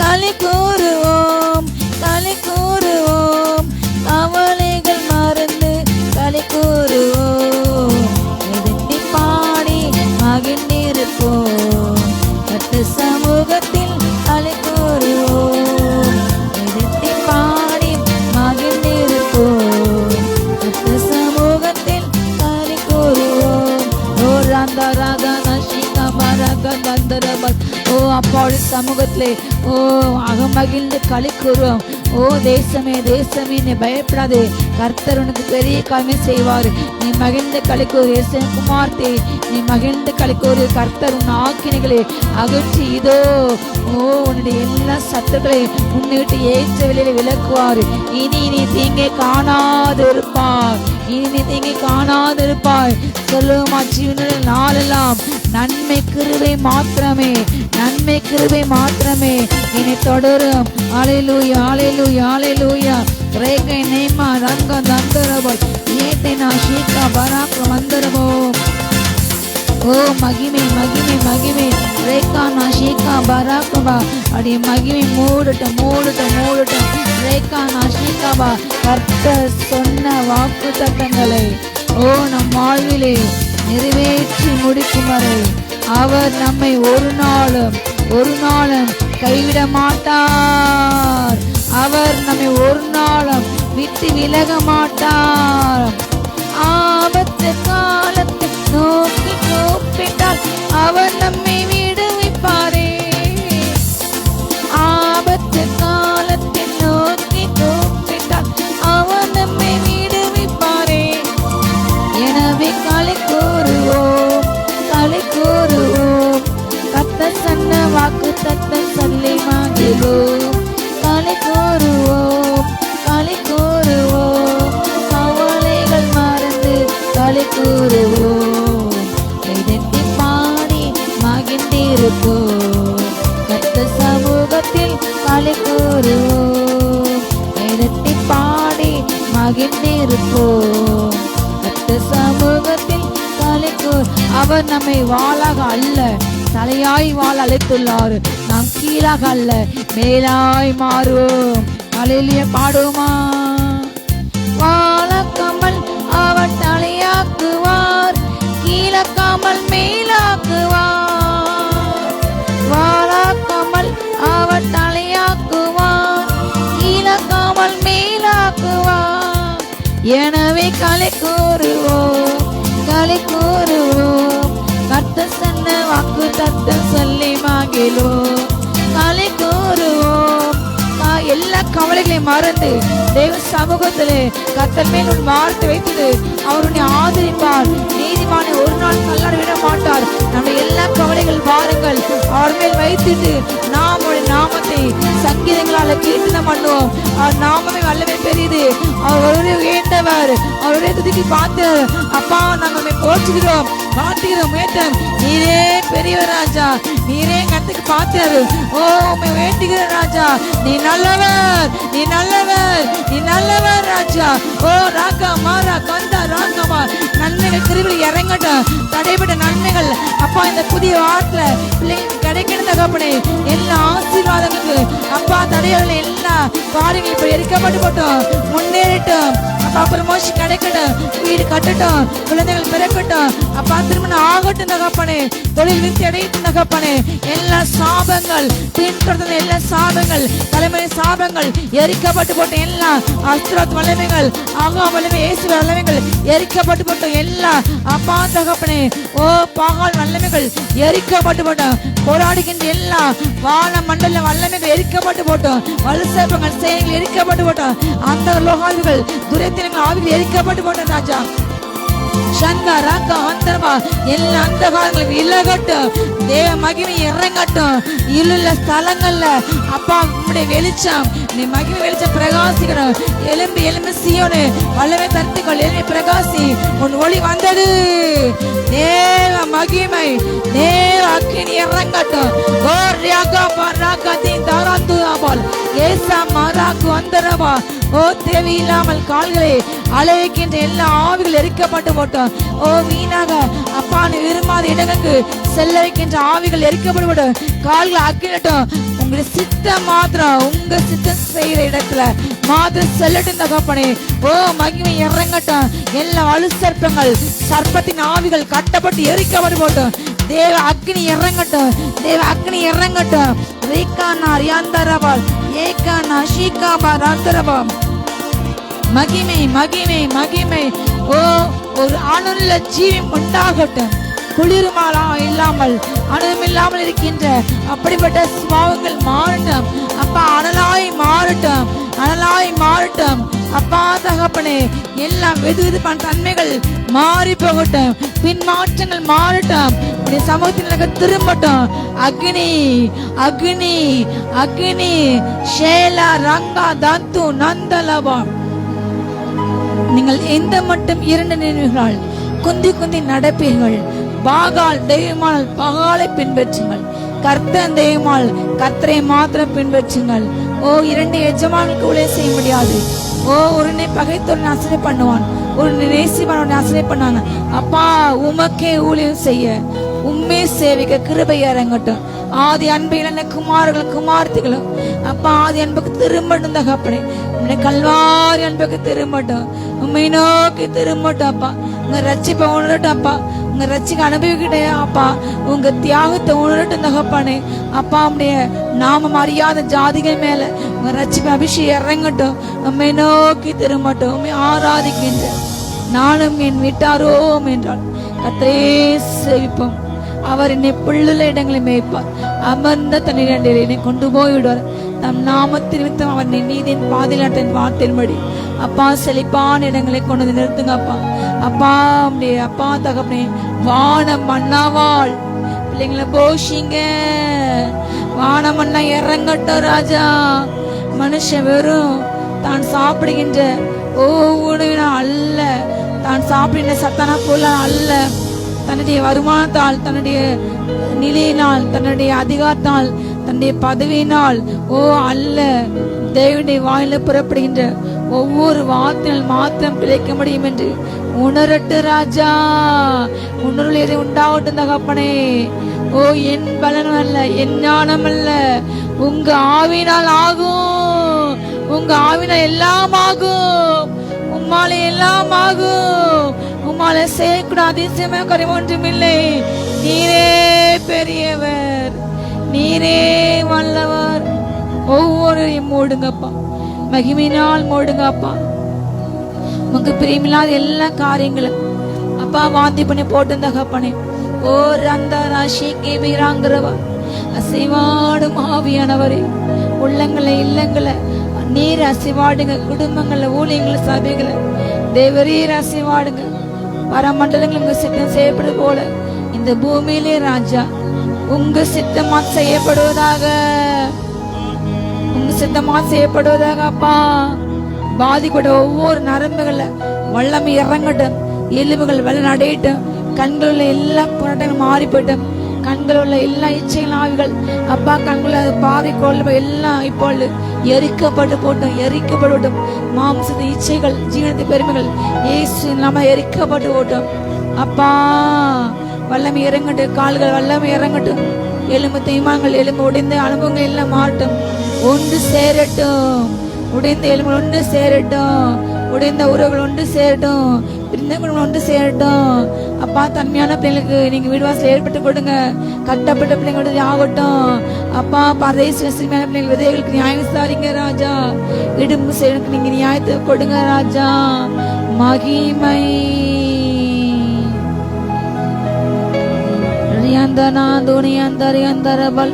களி கூறுவோம், களி கூறுவோம். கவலைகள் மறந்து களி கூறுவோம். கைதட்டி பாடி மகிழ்ந்திருப்போம், கர்த்தர் சமூகத்தில் களி கூறுவோம். கைதட்டி பாடி மகிழ்ந்திருப்போம், கர்த்தர் சமூகத்தில் களி கூறுவோம். ஓ ராந்தா ராதா நஷிகா பாரகா தந்தரபத். ஓ அப்பாவுடைய சமூகத்திலே ஓ அகமகிழ்ந்து களி கூறுவோம். ஓ தேசமே, தேசமே நீ பயப்படாதே, கர்த்தர் உனக்கு பெரிய காரியமே செய்வார். நீ மகிழ்ந்து களி கூறு இயேசுவின் குமார்த்தே, நீ மகிழ்ந்து களி கூறு. கர்த்தர் உன் ஆக்கினைகளை அகற்றி இதோ ஓ உன்னுடைய எல்லா சத்துக்களை உன்னை விட்டு ஏற்ற வெளியில விலக்குவார். இனி நீ தீங்கை காணாது இருப்பார், இனி நீ தீங்கை காணாது இருப்பாய். சொல்லுமா ஜீவனுடைய நாளெல்லாம் நன்மை கிருபை மாத்திரமே, நன்மை கிருபை மாத்திரமே என்னை தொடரும். ஹல்லேலூயா, ஹல்லேலூயா, ஹல்லேலூயா. ரேகை நேமா ரங்க தந்தரபல் ஏதேனா ஷீகா பராக் மந்தரபோ. ஓ மகிமை, மகிமை, மகிமை. ரேகா நாஷிகா பராக்கபா. அடி மகிமை மூடட்டும், மூடட்டும், மூடட்டும். ரேகா நாஷிகாபா. கர்த்தர் சொன்ன வாக்கு தத்தங்களை ஓ நம் வாழ்விலே நிறைவேற்றி முடிக்கும் வரை அவர் நம்மை ஒரு நாளும் கைவிட மாட்டார். அவர் நம்மை ஒரு நாளும் விட்டு விலக மாட்டார். ஆபத்து காலத்தை நோக்கி கூப்பிட்டால் அவர் நம்மை விடுவிப்பாரே. ஆபத்து காலத்தை நோக்கி கூப்பிட்டால் அவர் நம்மை விடுவிப்பாரே. எனவே களி கூறுவோம், களி கூறுவோம். தத்தம் சொல்லி மகிழ்வோம். களி கூறுவோம், களி கூறுவோம், கவலைகள் மறந்து களி கூறுவோம். கைதட்டி பாடி மகிழ்ந்திருப்போம். கர்த்தர் சமூகத்தில் களி கூறுவோம். கைதட்டி பாடி மகிழ்ந்திருப்போம். கர்த்தர் சமூகத்தில் களி கூர். அவர் நம்மை வாளாக அல்ல தலையாய் வாழ அழைத்துள்ளார். நாம் கீழாக அல்ல மேலாய் மாறுவோம். அல்லேலூயா பாடுவோமா? வாழாக்காமல் அவர் தலையாக்குவார், கீழாக்காமல் மேலாக்குவார். வாழாக்காமல் அவர் தலையாக்குவார், கீழாக்காமல் மேலாக்குவார். எனவே களி கூறுவோம், களி கூறுவோம். கர்த்தர் சொன்ன வாக்கு தத்தம் சொல்லி மகிழ்வோம். களி கூறுவோம். எல்லா கவலைகளையும் மறந்து தேவ சமூகத்திலே கர்த்தர் மேல் உன் வார்த்தை வைத்தது அவருடைய ஆதரிப்பார். நீதிமானை ஒரு நாள் தள்ளாட விட மாட்டார். நம்முடைய எல்லா கவலைகள் பாருங்கள் அவர் மேல் வைத்துட்டு நாம் அவருடைய நாமத்தை சங்கீதங்களால கீர்த்தனம் பண்ணுவோம். அவர் நாமமே வல்லமை பெரியது. அவர் ஒருவரே உயர்ந்தவர், அவருடைய துதிக்கு பார்த்தவர். அப்பா நாங்கள் போற்றுகிறோம், வாழ்த்துகிறோம். ஏற்றம் நீரே பெரியவர் ராஜா, நீரே கத்துக்கு பார்த்தவர். ஓ உம்மை வேண்டுகிற ராஜா, நீ நல்லவர், நீ நல்லவர், நீ நல்லவர் ராஜா. ஓ ராகா மாரா கந்தா ராகமா நன்மைகள் கிருபையில் இறங்கட்டும். தடைப்பட்ட நன்மைகள் அப்பா இந்த புதிய வாரத்துல பிள்ளைங்களுக்கு கிடைக்கணும் தகப்பனே. எல்லா ஆசீர்வாதங்களுக்கு அப்பா தடைகள் எல்லா காரியங்களும் இப்ப எரிக்கப்பட்டு போட்டோம், முன்னேறட்டும். அப்பா ப்ரமோஷன் கிடைக்கட்டும், வீடு கட்டட்டும், குழந்தைகள் பிறக்கட்டும். அப்பா திருமணம் ஆகட்டும் தகப்பனே, தொழில் விருத்தி அடையட்டும் தகப்பனே. எல்லா சாபங்கள் பின்தொடர்ந்த எல்லா சாபங்கள் தலைமுறை சாபங்கள் எரிக்கப்பட்டு போட்ட எல்லா அஸ்திரத் வல்லமைகள் ஆகா வல்லமை இயேசு வல்லமைகள் எரிக்கப்பட்டு போட்ட எல்லா அப்பா தகப்பனே ஓ பாகால் வல்லமைகள் எரிக்கப்பட்டு போட்டோம். போராடுகின்ற எல்லா வான மண்டல வல்லமைகள் எரிக்கப்பட்டு போட்டோம். வலுசேபங்கள் செயல்கள் எரிக்கப்பட்டு போட்டோம். அந்த லோகாதிகள் துரைத்தினங்கள் ஆவிகள் எரிக்கப்பட்டு போட்டோம் ராஜா. சங்கா ராக்கா அந்தரமா எல்லா அந்தகாரங்களும் இலகட்டும். தேவ மகிமை இறங்கட்டும். இருள ஸ்தலங்கள்ல அப்பா உம்முடைய வெளிச்சம், நீ மகிமை வெளிச்சம் பிரகாசிக்கணும். எலும்பு எலும்பு சீயோனு வல்லமை தருத்துக்கள் எலும்பி பிரகாசி. உன் ஒளி வந்தது. தேவ மகிமை தேவ அக்கினி இறங்கட்டும். ஓ ராகா பராகா தீன் தாராந்து அபால் ஏசா மராக்கு அந்தரமா. ஓ தேவையில்லாமல் கால்களை அலைக்கின்ற எல்லா ஆவிகள் எரிக்கப்பட்டு போட்டோம். ஓ வீணாக அப்பான்னு விரும்பாத இடங்களுக்கு செல்ல வைக்கின்ற ஆவிகள் எரிக்கப்பட்டு போட்டோம். கால்களை அக்கினட்டும். உங்களுடைய சித்தம் மாத்திரம் உங்க சித்தம் செய்யற இடத்துல மாத்திரம் செல்லட்டும் தகப்பனே. ஓ மகிமை இறங்கட்டும். எல்லா வலு சர்ப்பங்கள் சர்ப்பத்தின் ஆவிகள் கட்டப்பட்டு எரிக்கப்பட்டு போட்டோம். தேவ அக்னி இறங்கட்டும், தேவ அக்னி இறங்கட்டும். ரீகானா ரியாந்தரபால் ஏகானா ஷீகாபா ராந்தரபாம். மகிமை மகிமை மகிமை. ஓ ஒரு அணுள்ள ஜீவி உண்டாகட்டும். குளிர்மாலா இல்லாமல் அணுமில்லாமல் இருக்கின்ற அப்படிப்பட்ட சுபாவங்கள் மாறட்டும். அப்பா அனலாய் மாறட்டும், அனலாய் மாறட்டும். அப்பா தகப்பனே எல்லாம் வெதுவெதுப்பான தன்மைகள் மாறி போகட்டும். பின்மாற்றங்கள் மாறட்டும். சமூகத்தில் திரும்பட்டும். அக்னி அக்னி அக்னி ஷேலா ரங்கா தந்து நந்தலபம். நீங்கள் எந்த மட்டும் இரண்டு நினைவுகளால் குந்தி குந்தி நடப்பீர்கள். பாகால் தெய்வமானால் பகாலை பின்பற்றுங்கள். கர்த்தன் தெய்வமால் கர்த்தரை மாத்திரம் பின்பற்றுங்கள். ஓ இரண்டு எஜமானுக்கு ஊழியம் செய்ய முடியாது. ஓ ஒரு பகைத்தோடு அசனை பண்ணுவான், ஒரு நேசிப்பான அசனை பண்ணாங்க. அப்பா உமக்கே ஊழியம் செய்ய உண்மை சேவிக்க கிருபை இறங்கட்டும். ஆதி அன்பு இழந்த குமார்கள் குமார்த்திகளும் அப்பா ஆதி அன்புக்கு திரும்பட்டும் தகப்பனே. உன்னை கல்வாரி அன்புக்கு திரும்பட்டும். உண்மை நோக்கி திரும்பட்டும் அப்பா. உங்க ரட்சிப்பை உணரட்டும் அப்பா. உங்க ரட்சிக்க அனுபவிக்கிட்டே அப்பா. உங்க தியாகத்தை உணரட்டும் தகப்பனே. அப்பா உடைய நாமம் அறியாத ஜாதிகள் மேல உங்க ரட்சிப்பை அபிஷேகம் இறங்கட்டும். உண்மை நோக்கி திரும்பட்டும். உண்மை ஆராதிக்கின்ற நானும் என் வீட்டாரோம் என்றால் கர்த்தரே சேவிப்போம். அவர் என்னை புல்லுள்ள இடங்களை மேய்ப்பார். அமர்ந்த தண்ணீரில் என்னை கொண்டு போய் விடுவார். தம் நாமத்தின் நிமித்தம் அவர் நீதியின் பாதிலாட்டின் வார்த்தையின்படி அப்பா செழிப்பான இடங்களை கொண்டு வந்து நிறுத்துங்க அப்பா. அப்பா அப்படியே அப்பா தகப்பனே வானம் மன்னாவாள் பிள்ளைங்களை போஷிங்க. வானமெல்லாம் இறங்கட்டும் ராஜா. மனுஷன் வெறும் தான் சாப்பிடுகின்ற உணவினால் அல்ல, தான் சாப்பிடுகின்ற சத்தான போல அல்ல, தன்னுடைய வருமானத்தால், தன்னுடைய நிலையினால், தன்னுடைய அதிகாரத்தால், தன்னுடைய பதவியினால் அல்ல, தேவனுடைய வாயில புறப்படுகின்ற ஒவ்வொரு வார்த்தையால் மாத்திரம் பிழைக்க முடியும் என்று உணரட்டு ராஜா. உணர்வு எதை உண்டாகட்டும் தகப்பனே. என் பலனும் அல்ல, என் ஞானம் அல்ல, உங்க ஆவினால் ஆகும். உங்க ஆவினால் எல்லாம் ஆகும். உம்மாலே எல்லாம் ஆகும். உம்மாலே செய்யக்கூடாத அதிசயமே குறைவு ஒன்றுமில்லை. நீரே பெரியவர், நீரே வல்லவர். ஒவ்வொருவரையும் மூடுங்கப்பா, மகிமையினால் மூடுங்கப்பா. உங்க பிரியமில்லாத எல்லா காரியங்களும் அப்பா வாந்தி பண்ணி போட்டு தகப்பனே. ரந்த ராசிக்கு வீராங்கிறவா அசைவாடும் ஆவியானவரே, உள்ளங்களை இல்லங்களை நீர் அசைவாடுங்க. குடும்பங்கள ஊழியங்கள சபைகளை தேவரீர் அசைவாடுங்க. பரமண்டலங்கள் உங்க சித்தம் செய்யப்படுது போல இந்த பூமியிலே ராஜா உங்க சித்தமா செய்யப்படுவதாக, உங்க சித்தமா செய்யப்படுவதாக அப்பா. பாதிப்பட்ட ஒவ்வொரு நரம்புகளை வல்லமை இறங்கட்டும், எலும்புகள் வெள்ள நடையிட்டும், கண்கள் உள்ள எல்லா போராட்டங்களும் மாறி போயிட்டும், கண்கள் உள்ள எல்லா இச்சைகள் ஆவிகள் அப்பா, கண்கள் பாவி கொள்ள எல்லாம் இப்பொழுது எரிக்கப்பட்டு போட்டும், எரிக்கப்படட்டும். மாம்சத்து இச்சைகள், ஜீவனத்து பெருமைகள் இயேசு நாம எரிக்கப்பட்டு போட்டோம் அப்பா. வல்லமை இறங்கட்டும், கால்கள் வல்லமை இறங்கட்டும், எலும்பு தேய்மானங்கள், எலும்பு உடைந்த அனுபவங்கள் எல்லாம் மாறட்டும், ஒன்று சேரட்டும். உடைந்த எலும்புகள் ஒன்று சேரட்டும், உடைந்த உறவுகள் ஒன்று சேரட்டும், பிரிந்த குடும்பங்கள் ஒன்று சேரட்டும் அப்பா. தன்மையான பிள்ளைகளுக்கு நீங்க வீடுவாசல் ஏற்பட்டு கொடுங்க. கட்டப்பட்ட பிள்ளைங்களோட ஆகட்டும் அப்பா. பரதேசியான பிள்ளைகள் விதைகளுக்கு நியாயம் விசாரிங்க ராஜா. இடும்பு செயலுக்கு நீங்க நியாயத்தை கொடுங்க ராஜா. மகிமை துணியந்தரபல்.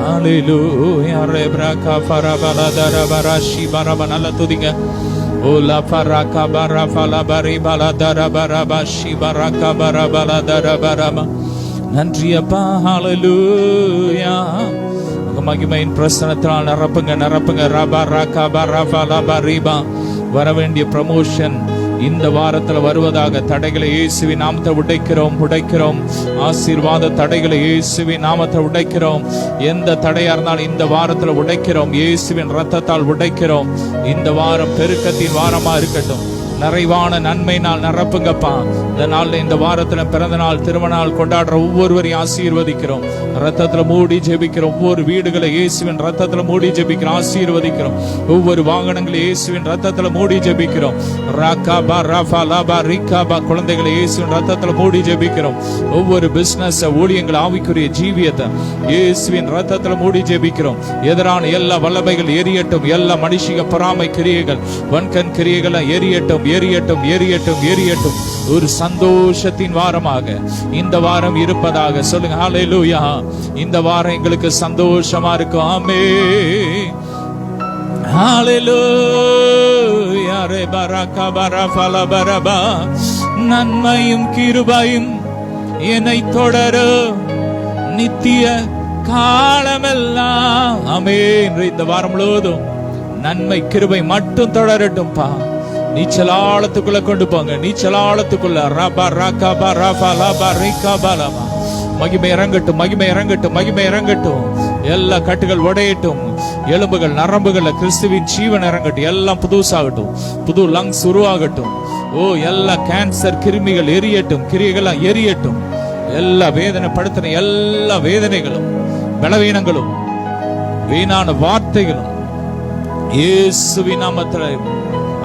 Hallelujah, rebraka farabala darabarashi barabanala tudinga. Ola faraka barafala bari bala darabarabashi baraka barabala darabarama. நன்றி அப்பா. ஹalleluya. மகிமையின் பிரசன்னத்தால் நிரப்புங்க, நிரப்புங்க. ரபா ராகா பரஃபலா பரிபா. வர வேண்டிய ப்ரமோஷன் இந்த வாரத்துல வருவதாக தடைகளை இயேசுவின் நாமத்தை உடைக்கிறோம், உடைக்கிறோம். ஆசீர்வாத தடைகளை இயேசுவின் நாமத்தை உடைக்கிறோம். எந்த தடையா இருந்தாலும் இந்த வாரத்துல உடைக்கிறோம், இயேசுவின் ரத்தத்தால் உடைக்கிறோம். இந்த வாரம் பெருக்கத்தின் வாரமா இருக்கட்டும். நிறைவான நன்மை நாள் நிரப்புங்கப்பா. இந்த நாள்ல, இந்த வாரத்துல பிறந்த நாள், திருமண நாள் கொண்டாடுற ஒவ்வொருவரையும் ஆசீர்வதிக்கிறோம். ரத்தத்துல மூடி ஜெபிக்கிறோம். ஒவ்வொரு வீடுகளை இயேசுவின் ரத்தத்துல மூடி ஜெபிக்கிறோம், ஆசீர்வதிக்கிறோம். ஒவ்வொரு வாகனங்களை இயேசுவின் ரத்தத்துல மூடி ஜெபிக்கிறோம். ராகாபா ராஃபாலாபா ரிகாபா குழந்தைகளை இயேசுவின் ரத்தத்துல மூடி ஜெபிக்கிறோம். ஒவ்வொரு பிசினஸ் ஊழியங்கள் ஆவிக்குரிய ஜீவியத்தை இயேசுவின் ரத்தத்துல மூடி ஜெபிக்கிறோம். எதிரான எல்லா வல்லமைகள் எரியட்டும், எல்லா மனுஷிக பொறாமை கிரியைகள், வன்கண் கிரியைகள் எரியட்டும், எரியட்டும், எரியட்டும், எரியட்டும். ஒரு சந்தோஷத்தின் வாரமாக இந்த வாரம் இருப்பதாக சொல்லுங்க. ஹalleluya. இந்த வாரம் எங்களுக்கு சந்தோஷமா இருக்கும். ஆமென். ஹalleluya. ரே பரகா பரஃபல பரபா. நன்மையும் கிருபையும் என்னை தொடரும் நித்திய காலமெல்லாம். ஆமென். இந்த வாரம் முழுவதும் நன்மை கிருபை மட்டும் தொடரட்டும்பா. நீச்சலாளத்துக்குள்ள கொண்டு போங்க, நீச்சலாளத்துக்குள்ள. ரபா ராகபா ரஃபலபா ரிகபலமா. மகிமை இறங்கட்டும், மகிமை இறங்கட்டும், மகிமை இறங்கட்டும். எல்லா கட்டுகள் உடையட்டும், எலும்புகள் நரம்புகள்ல கிறிஸ்துவின் ஜீவன் இறங்கட்டும். எல்லாம் புதுசாகட்டும், புது லங்ஸ் உருவாகட்டும். எல்லா கேன்சர் கிருமிகள் எரியட்டும், கிரியைகள் எரியட்டும். எல்லா வேதனைப்படுத்தின எல்லா வேதனைகளும், பலவீனங்களும், வீணான வார்த்தைகளும் இயேசுவின் நாமத்தில்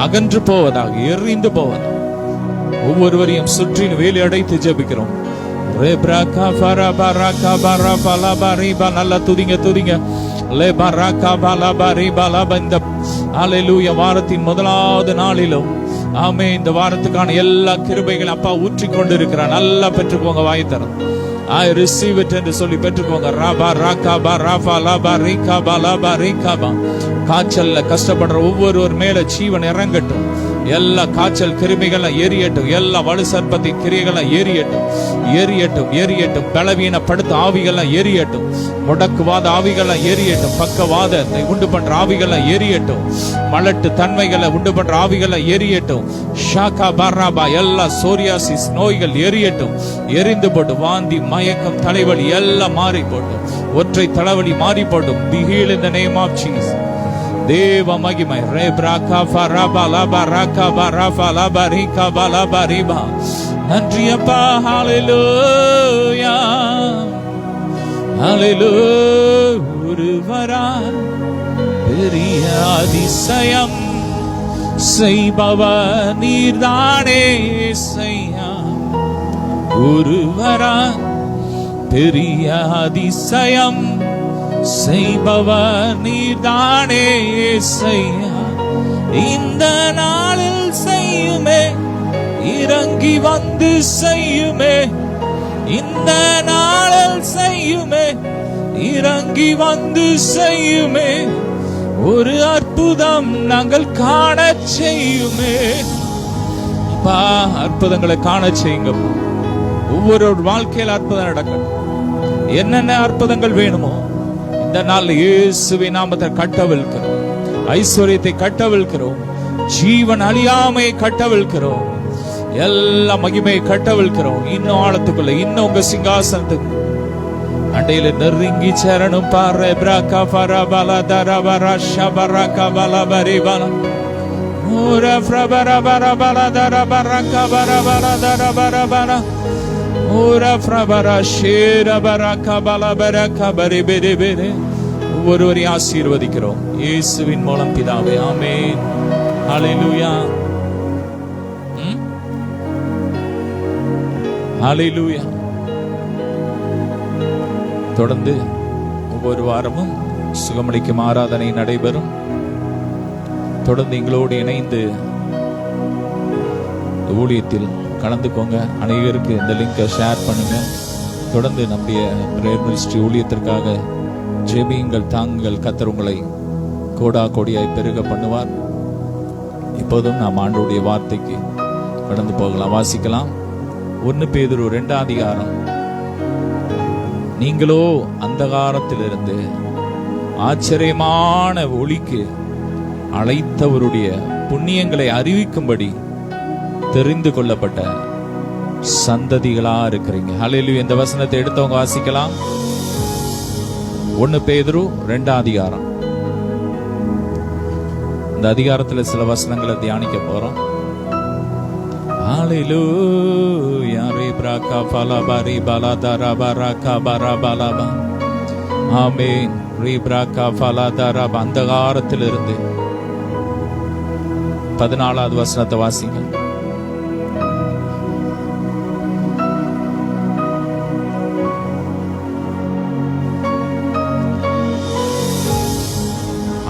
அகன்று போவதாக, எரிந்து போவதாக. ஒவ்வொருவரையும் சுற்றிலும் வேலி அடைத்து ஜெபிக்கிறோம். நல்லா துதிங்க, துதிங்க. வாரத்தின் முதலாவது நாளிலும் ஆமே, இந்த வாரத்துக்கான எல்லா கிருபைகளும் அப்பா ஊற்றி கொண்டு இருக்கிறார். நல்லா பெற்றுக்கோங்க, வாய் தரம். I receive it என்று சொல்லி பெற்றுக்கோங்க. ராபா ராகபா ராஃபா லாபா ரிகாபா லாபா ரிகாபா. காய்ச்சல்ல கஷ்டப்படுற ஒவ்வொருவர் மேல ஜீவன் இறங்கட்டும். எல்லா காய்ச்சல் கிருமிகளை எரியட்டும், எல்லா வலு சர்ப்பத்தின் கிரியைகளை எரியட்டும், எரியட்டும், எரியட்டும். பலவீனப்படுத்த ஆவிகளை எரியட்டும், முடக்குவாத ஆவிகளை எரியட்டும், பக்கவாதத்தை உண்டு பண்ற ஆவிகளை எரியட்டும், மலட்டு தன்மைகளை உண்டு பண்ற ஆவிகளை எரியட்டும். ஷாக்கா பர்ராபா எல்லா சோரியாசிஸ் நோய்கள் எரியட்டும், எரிந்து போட்டு. வாந்தி, மயக்கம், தலைவலி எல்லாம் மாறி போட்டும், ஒற்றை தலைவலி மாறி போட்டும். Be healed in the name of Jesus. தேவ மகிமை. ரே பிரகா ஃபரபா லபா ரகா பரஃபா லபா ரிகா பலபா ரிபா. நன்றி அப்பா. ஹalleluya, ஹalleluya. ஒருவரா பெரிய அதிசயம் செய்பவர் நீர்தானே இயேசையா. ஒருவரா பெரிய அதிசயம் செய்பவர் நீர்தானே இயேசையா. இந்த நாளில் செய்யுமே, இறங்கி வந்து செய்யுமே. இந்த நாளில் செய்யுமே, இறங்கி வந்து செய்யுமே. ஒரு அற்புதம் நாங்கள் காண செய்யுமே. அப்பா, அற்புதங்களை காண செய்யுங்க. ஒவ்வொரு வாழ்க்கையில் அற்புதம் நடக்கட்டும். என்னென்ன அற்புதங்கள் வேணுமோ இந்த நாள் இயேசுவின் நாமத்தை கட்டவிழ்க்கிறோம். ஐஸ்வர்யத்தை கட்டவிழ்க்கிறோம், ஜீவன் அழியாமையை கட்டவிழ்க்கிறோம், எல்லா மகிமையை கட்டவிழ்க்கிறோம். இன்னும் ஆழத்துக்குள்ள, இன்னும் உங்க சிங்காசனத்துக்கு அண்டையில நெருங்கி சேரணும். பாரு பிரகா ஃபரபல தரபர ஷபரக பலபரிபல மூர ஃப்ரபரபரபல தரபரக பரபர தரபரபர மூர ஃப்ரபர ஷேரபரக பலபரக பரிபரிபரி. ஒவ்வொருவரையும் ஆசீர்வதிக்கிறோம் இயேசுவின் மூலம் பிதாவே, ஆமென். ஹalleluya, ஹalleluya. தொடர்ந்து ஒவ்வொரு வாரமும் சுகமளிக்கும் ஆராதனை நடைபெறும். தொடர்ந்து எங்களோடு இணைந்து ஊழியத்தில் கலந்துக்கோங்க. அனைவருக்கு இந்த லிங்கை ஷேர் பண்ணுங்க. தொடர்ந்து நம்முடைய பிரேயர் மினிஸ்ட்ரி ஊழியத்திற்காக ஜெபியுங்கள், தாங்குங்கள். கர்த்தர் உங்களை கோடா கோடியாய் பெருக பண்ணுவார். இப்போதும் நாம் ஆண்டவருடைய வார்த்தைக்கு கடந்து போகலாம். வாசிக்கலாம். 1 பேதுரு 2 அதிகாரம். நீங்களோ அந்தகாரத்திலிருந்து ஆச்சரியமான ஒளிக்கு அழைத்தவருடைய புண்ணியங்களை அறிவிக்கும்படி தெரிந்து கொள்ளப்பட்ட சந்ததிகளா இருக்கிறீங்க. ஹல்லேலூயா. இந்த வசனத்தை எடுத்தவங்க வாசிக்கலாம். 1 பேதுரு 2 அதிகாரம். இந்த அதிகாரத்துல சில வசனங்களை தியானிக்க போறோம். ஹல்லேலூயா. ரீப்ராகா ஃபலபரி பலதர பரகா பரபலப. ஆமென். ரீப்ராகா ஃபலதர. அந்தகாரத்திலிருந்து 14வது வசனத்தை வாசிங்க.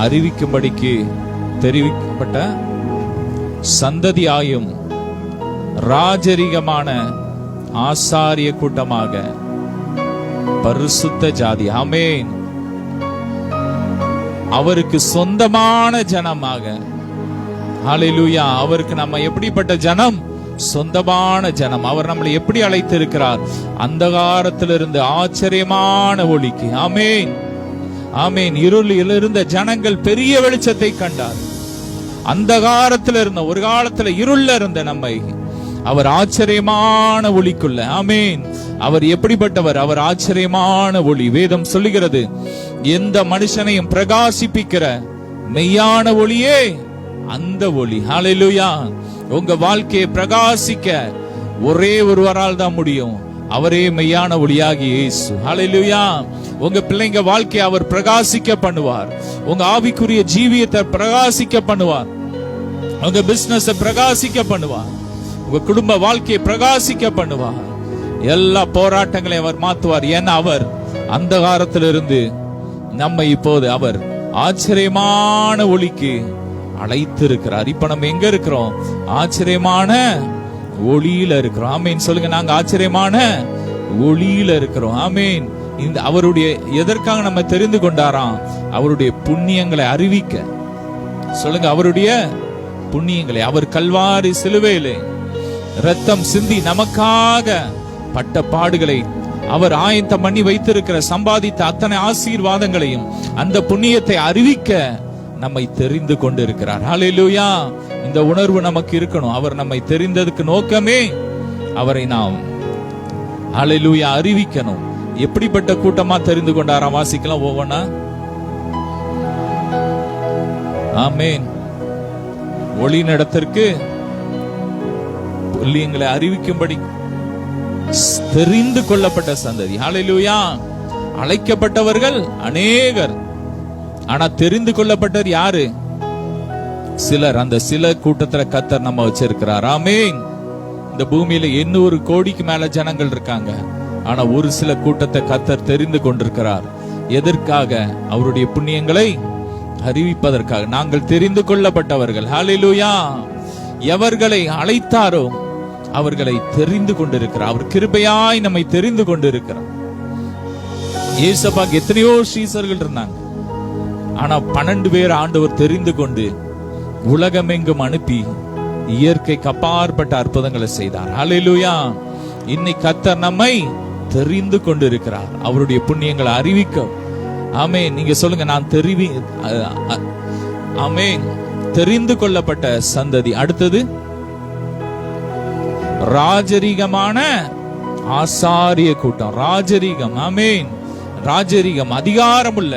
அறிவிக்கும்படிக்கு தெரிவிக்கப்பட்ட சந்ததியாயும் ராஜரிகமான ஆசாரிய கூட்டமாக பரிசுத்த ஜாதி. ஆமென். அவருக்கு சொந்தமான ஜனமாக. ஹல்லேலூயா. அவருக்கு நம்ம எப்படிப்பட்ட ஜனம்? சொந்தமான ஜனம். அவர் நம்மளை எப்படி அழைத்து இருக்கிறார்? அந்தகாரத்திலிருந்து ஆச்சரியமான ஒளிக்கு. ஆமென், ஆமென். இருளில் இருந்த ஜனங்கள் பெரிய வெளிச்சத்தை கண்டார். அந்தகாரத்தில் இருந்த, ஒரு காலத்துல இருள்ல இருந்த நம்மை அவர் ஆச்சரியமான ஒளிக்குள்ள. ஆமென். அவர் எப்படிப்பட்டவர்? அவர் ஆச்சரியமான ஒளி. வேதம் சொல்லுகிறது, எந்த மனுஷனையும் பிரகாசிப்பிக்கிற மெய்யான ஒளியே அந்த ஒளி. ஹல்லேலூயா. உங்க வாழ்க்கையை பிரகாசிக்க ஒரே ஒருவரால் தான் முடியும். அவரே மெய்யான ஒளியாகி இயேசு. ஹல்லேலூயா. உங்க பிள்ளைங்க வாழ்க்கையை அவர் பிரகாசிக்க பண்ணுவார். உங்க ஆவிக்குரிய ஜீவியத்தை பிரகாசிக்க பண்ணுவார். உங்க பிசினஸ் பிரகாசிக்க பண்ணுவார். உங்க குடும்ப வாழ்க்கையை பிரகாசிக்க பண்ணுவார். எல்லா போராட்டங்களையும் அவர் மாற்றுவார். ஏன்னா அவர் அந்தகாரத்திலிருந்து நம்மை இப்போது அவர் ஆச்சரியமான ஒளிக்கு அழைத்து இருக்கிறார். இப்ப நம்ம எங்க இருக்கிறோம்? ஆச்சரியமான ஒளியில இருக்கிறோம். ஆமீன். சொல்லுங்க, நாங்க ஆச்சரியமான ஒளியில இருக்கிறோம். ஆமீன். இந்த அவருடைய எதற்காக நம்ம தெரிந்து கொண்டாராம்? அவருடைய புண்ணியங்களை அறிவிக்க. சொல்லுங்க, அவருடைய புண்ணியங்களை, அவர் கல்வாரி சிலுவையிலே ரத்தம் சிந்தி நமக்காக பட்ட பாடுகளை, அவர் ஆயத்தம் பண்ணி வைத்திருக்கிற சம்பாதித்த அத்தனை ஆசீர்வாதங்களையும் அந்த புண்ணியத்தை அறிவிக்க நம்மை தெரிந்து கொண்டிருக்கிறார். ஹல்லேலூயா. இந்த உணர்வு நமக்கு இருக்கணும். அவர் நம்மை தெரிந்ததுக்கு நோக்கமே அவரை நாம் ஹல்லேலூயா அறிவிக்கணும். எப்படிப்பட்ட கூட்டமா தெரிந்து கொண்டாராம்? வாசிக்கலாம் ஒவ்வொன்னா. ஆமென். ஒளி நடத்திற்கு புள்ளியங்களை அறிவிக்கும்படி தெரிந்து கொள்ளப்பட்ட சந்ததி. ஹல்லேலூயா. அழைக்கப்பட்டவர்கள் அநேகர், ஆனா தெரிந்து கொள்ளப்பட்டவர் யாரு? சிலர். அந்த சில கூட்டத்துல கர்த்தர் நம்ம வச்சிருக்கிறார். ஆமென். இந்த பூமியில 800 கோடிக்கு மேல ஜனங்கள் இருக்காங்க, ஆனா ஒரு சில கூட்டத்தை கர்த்தர் தெரிந்து கொண்டிருக்கிறார். எதற்காக? அவருடைய புண்ணியங்களை அறிவிப்பதற்காக. நாங்கள் தெரிந்து கொள்ளப்பட்டவர்கள். ஹல்லேலூயா. எவர்களை அழைத்தாரோ அவர்களை தெரிந்து கொண்டிருக்கிறார். அவர் கிருபையாய் நம்மை தெரிந்து கொண்டிருக்கிறார். இயேசுவுக்கு எத்தனையோ சீசர்கள் இருந்தாங்க, ஆனா 12 பேர் ஆண்டவர் தெரிந்து கொண்டு உலகமெங்கும் அனுப்பி இயற்கைக்கு அப்பாற்பட்ட அற்புதங்களை செய்தார். ஹல்லேலூயா. இன்னைக்கு கர்த்தர் நம்மை தெரிந்து கொண்டிருக்கிறார், அவருடைய புண்ணியங்களை அறிவிக்க. ஆமென். நீங்க சொல்லுங்க, நான் ஆமென், தெரிந்து கொள்ளப்பட்ட சந்ததி. அடுத்தது ராஜரீகமான ஆசாரிய கூட்டம். ராஜரீகம். ஆமென். ராஜரீகம் அதிகாரமுள்ள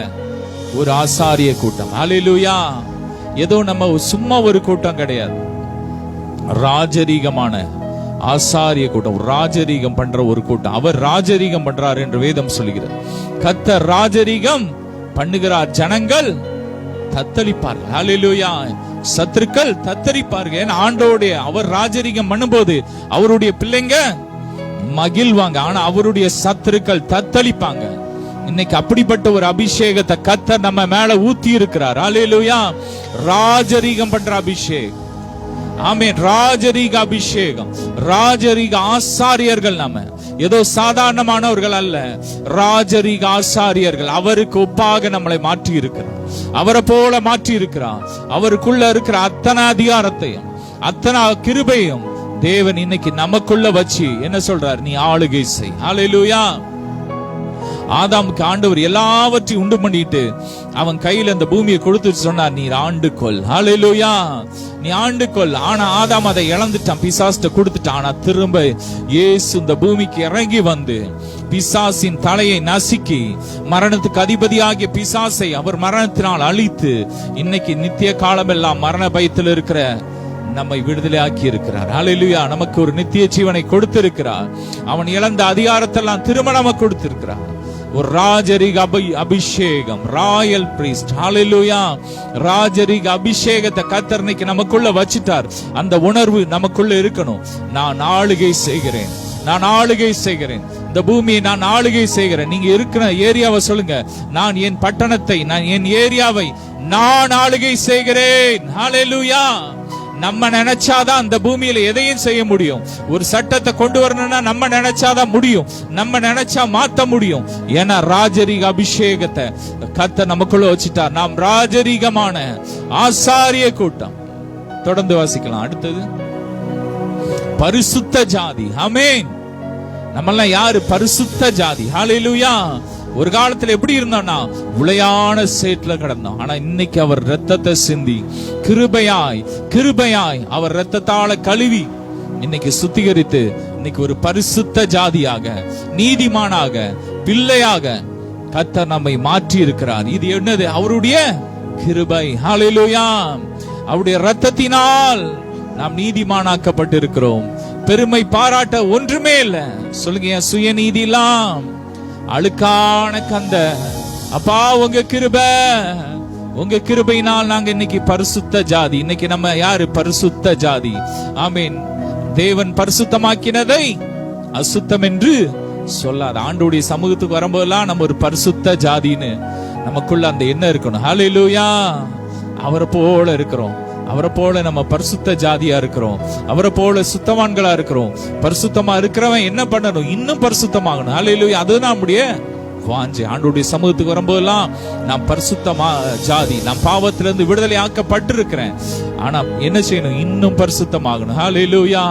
ஒரு ஆசாரிய கூட்டம். ஹல்லேலூயா. ஏதோ நம்ம சும்மா ஒரு கூட்டம் கிடையாது. ராஜரீகமான ஆசாரிய கூட்டம், ராஜரீகம் பண்ற ஒரு கூட்டம். அவர் ராஜரீகம் பண்றார் என்று வேதம் சொல்கிறது. கர்த்தர் ராஜரீகம் பண்ணுகிறார், ஜனங்கள் தத்தளிப்பார்கள். ஹல்லேலூயா. சத்துருக்கள் தத்தளிப்பார்கள். ஆண்டோடைய அவர் ராஜரீகம் பண்ணும்போது அவருடைய பிள்ளைங்க மகிழ்வாங்க, ஆனா அவருடைய சத்துருக்கள் தத்தளிப்பாங்க. இன்னைக்கு அப்படிப்பட்ட ஒரு அபிஷேகத்தை கர்த்தர் நம்ம மேல ஊத்தி இருக்கிறார். ஹல்லேலூயா. ராஜரீகம் பண்ற அபிஷேகம். ஆமென். ராஜரீக அபிஷேகம். ராஜரீக ஆசாரியர்கள். நம்ம ஏதோ சாதாரணமானவர்கள் அல்ல, ராஜரீக ஆசாரியர்கள். அவருக்கு ஒப்பாக நம்மளை மாற்றி இருக்கிறார், அவரை போல மாற்றி இருக்கிறார். அவருக்குள்ள இருக்கிற அத்தனை அதிகாரத்தையும் அத்தனை கிருபையும் தேவன் இன்னைக்கு நமக்குள்ள வச்சு என்ன சொல்றார்? நீ ஆளுகை செய். ஹல்லேலூயா. ஆதாமுக்கு ஆண்டவர் எல்லாவற்றையும் உண்டு பண்ணிட்டு அவன் கையில அந்த பூமியை கொடுத்து சொன்னார், நீ ஆண்டு கொள். ஹல்லேலூயா. நீ ஆண்டு கொள். ஆனா ஆதாம் அதை இழந்துட்டான், பிசாசுட்ட கொடுத்துட்டான். ஆனா திரும்ப இயேசு இந்த பூமிக்கு இறங்கி வந்து பிசாசின் தலையை நசுக்கி மரணத்துக்கு அதிபதியாகிய பிசாசை அவர் மரணத்தினால் அழித்து இன்னைக்கு நித்திய காலமெல்லாம் மரண பயத்தில் இருக்கிற நம்மை விடுதலை ஆக்கி இருக்கிறார். ஹல்லேலூயா. நமக்கு ஒரு நித்திய ஜீவனை கொடுத்திருக்கிறார். அவன் இழந்த அதிகாரத்தெல்லாம் திரும்ப நமக்கு கொடுத்திருக்கிறார். ஒரு ராஜரீக அபிஷேகம், ராயல் பிரீஸ்ட். ஹல்லேலூயா. ராஜரீக அபிஷேகத்தை கர்த்தர் இன்னைக்கு நமக்குள்ள வச்சிட்டார். அந்த உணர்வு நமக்குள்ள இருக்கணும். நான் ஆளுகை செய்கிறேன், நான் ஆளுகை செய்கிறேன், இந்த பூமியை நான் ஆளுகை செய்கிறேன். நீங்க இருக்கிற ஏரியாவை சொல்லுங்க, நான் என் பட்டணத்தை, நான் என் ஏரியாவை நான் ஆளுகை செய்கிறேன். ஹல்லேலூயா. நம்ம நினைச்சாதான் அந்த பூமியில எதையும் செய்ய முடியும். ஒரு சட்டத்தை கொண்டு வரணும்னா நம்ம நினைச்சாதான் முடியும், நம்ம நினைச்சா மாத்த முடியும். ஏன்னா ராஜரீக அபிஷேகத்தை கர்த்தர் நமக்குள்ள வச்சிட்டார். நாம் ராஜரீகமான ஆசாரிய கூட்டம். தொடர்ந்து வாசிக்கலாம். அடுத்தது பரிசுத்த ஜாதி. ஆமென். நம்மெல்லாம் யாரு? பரிசுத்த ஜாதி. ஹல்லேலூயா. ஒரு காலத்துல எப்படி இருந்தோம்னா உளையான சேற்றுல கிடந்தோம், ஆனா இன்னைக்கு அவர் ரத்தத்தை சிந்தி கிருபையாய் அவர் ரத்தத்தால கழுவி இன்னைக்கு சுத்திகரித்து இன்னைக்கு ஒரு பரிசுத்த ஜாதியாக, நீதிமானாக, பிள்ளையாக கர்த்தர் நம்மை மாற்றி இருக்கிறார். இது என்னது? அவருடைய கிருபை. ஹல்லேலூயா. அவருடைய ரத்தத்தினால் நாம் நீதிமானாக்கப்பட்டிருக்கிறோம். பெருமை பாராட்ட ஒன்றுமே இல்ல. சொல்லுங்க, சுயநீதி எல்லாம் அழுக்கான கந்த அப்பா, உங்க கிருபை, உங்க கிருபையினால் நாங்க இன்னைக்கு பரிசுத்த ஜாதி. இன்னைக்கு நம்ம யாரு? பரிசுத்த ஜாதி. ஆமென். தேவன் பரிசுத்தமாக்கினதை அசுத்தம் என்று சொல்லாத. ஆண்டோடைய சமூகத்துக்கு வரும்போதெல்லாம் நம்ம ஒரு பரிசுத்த ஜாதின்னு நமக்குள்ள அந்த எண்ணம் இருக்கணும். ஹல்லேலூயா. அவரை போல இருக்கிறோம், அவரை போல நம்ம பரிசுத்த ஜாதியா இருக்கிறோம், அவரை போல சுத்தவான்களா இருக்கிறோம். பரிசுத்தமா இருக்கிறவன் என்ன பண்ணணும்? இன்னும் பரிசுத்தமாகணும். ஹல்லேலூயா. அதுதான் நம்முடைய வாஞ்சை. ஆண்டவருடைய சமூகத்துக்கு வரும்போதெல்லாம் நான் பரிசுத்தமா ஜாதி, நான் பாவத்திலிருந்து விடுதலை ஆக்கப்பட்டிருக்கிறேன். ஆனா என்ன செய்யணும்? இன்னும் பரிசுத்தமாகணும். ஹல்லேலூயா.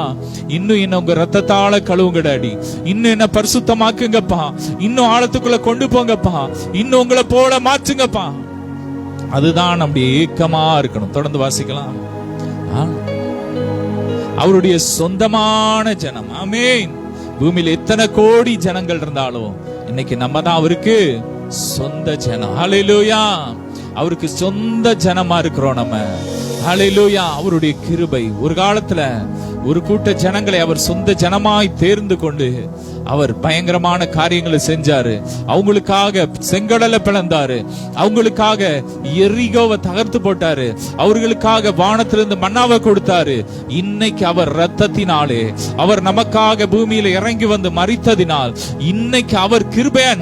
இன்னும் உங்க ரத்தத்தால கழுவுங்க டாடி. இன்னும் என்ன பரிசுத்தமாக்குங்கப்பா. இன்னும் ஆழத்துக்குள்ள கொண்டு போங்கப்பா. இன்னும் உங்களை போல மாற்றுங்கப்பா. அதுதான் நம்முடைய ஏக்கமா இருக்கணும். தொடர்ந்து வாசிக்கலாம். அவருடைய சொந்தமான ஜனம். ஆமென். பூமியில எத்தனை கோடி ஜனங்கள் இருந்தாலும் இன்னைக்கு நம்ம தான் அவருக்கு சொந்த ஜனம். ஹல்லேலூயா. அவருக்கு சொந்த ஜனமா இருக்கிறோம் நம்ம. ஹல்லேலூயா. அவருடைய கிருபை. ஒரு காலத்துல ஒரு கூட்ட ஜனங்களை அவர் சொந்த ஜனமாய் தேர்ந்து கொண்டு அவர் பயங்கரமான காரியங்களை செஞ்சாரு. அவங்களுக்காக செங்கடலை பிளந்தாரு. அவங்களுக்காக எரிகோவை தகர்த்து போட்டாரு. அவர்களுக்காக வானத்திலிருந்து மன்னாவை கொடுத்தாரு. இன்னைக்கு அவர் ரத்தத்தினாலே அவர் நமக்காக பூமியில இறங்கி வந்து மரித்ததினால் இன்னைக்கு அவர் கிருபையா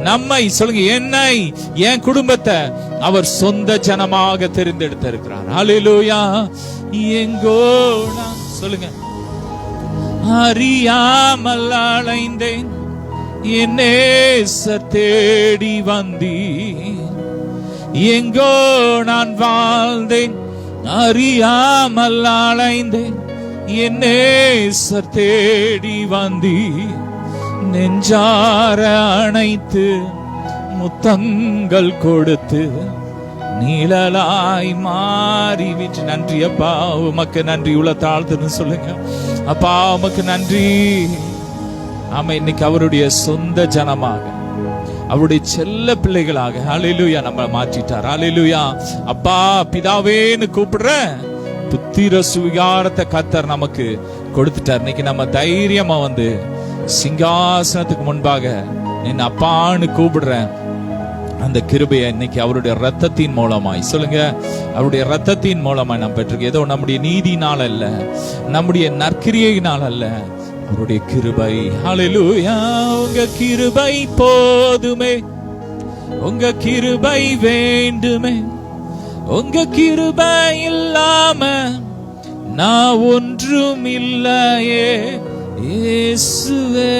நம்மை சொல்லுங்க, என்னை, என் குடும்பத்தை அவர் சொந்த ஜனமாக தெரிந்தெடுத்திருக்கிறார். ஹல்லேலூயா. எங்கோ சொல்லுங்க, அறியாமல் அலைந்தேன், என் நேசர் தேடி வந்தீர். எங்கோ நான் வாழ்ந்தேன், அறியாமல் அலைந்தேன், என் நேசர் தேடி வந்தீர். நெஞ்சார அணைத்து முத்தங்கள் கொடுத்து நீழலாய் மாறிவிட்டு. நன்றி அப்பா, உமக்கு நன்றி. உள்ள தாழ்த்துன்னு சொல்லுங்க. அப்பா உமக்கு நன்றி. ஆமா, இன்னைக்கு அவருடைய சொந்த ஜனமாக, அவருடைய செல்ல பிள்ளைகளாக ஹல்லேலூயா நம்ம மாற்றிட்டார். ஹல்லேலூயா. அப்பா பிதாவேன்னு கூப்பிடுற புத்திர சுவிகாரத்தை கர்த்தர் நமக்கு கொடுத்துட்டார். இன்னைக்கு நம்ம தைரியமா வந்து சிங்காசனத்துக்கு முன்பாக நின்னு அப்பான்னு கூப்பிடுறேன். அந்த கிருபையை இன்னைக்கு அவருடைய ரத்தத்தின் மூலமாய் சொல்லுங்க, அவருடைய ரத்தத்தின் மூலமாய் நாம் பெற்றிருக்கோம். ஏதோ நம்முடைய நீதினால் அல்ல, நம்முடைய நற்கிரியையினால் அல்ல, அவருடைய கிருபை. ஹல்லேலூயா. உங்க கிருபை போதுமே, உங்க கிருபை வேண்டுமே, உங்க கிருபை இல்லாம நான் ஒன்றும் இல்லையே இயேசுவே.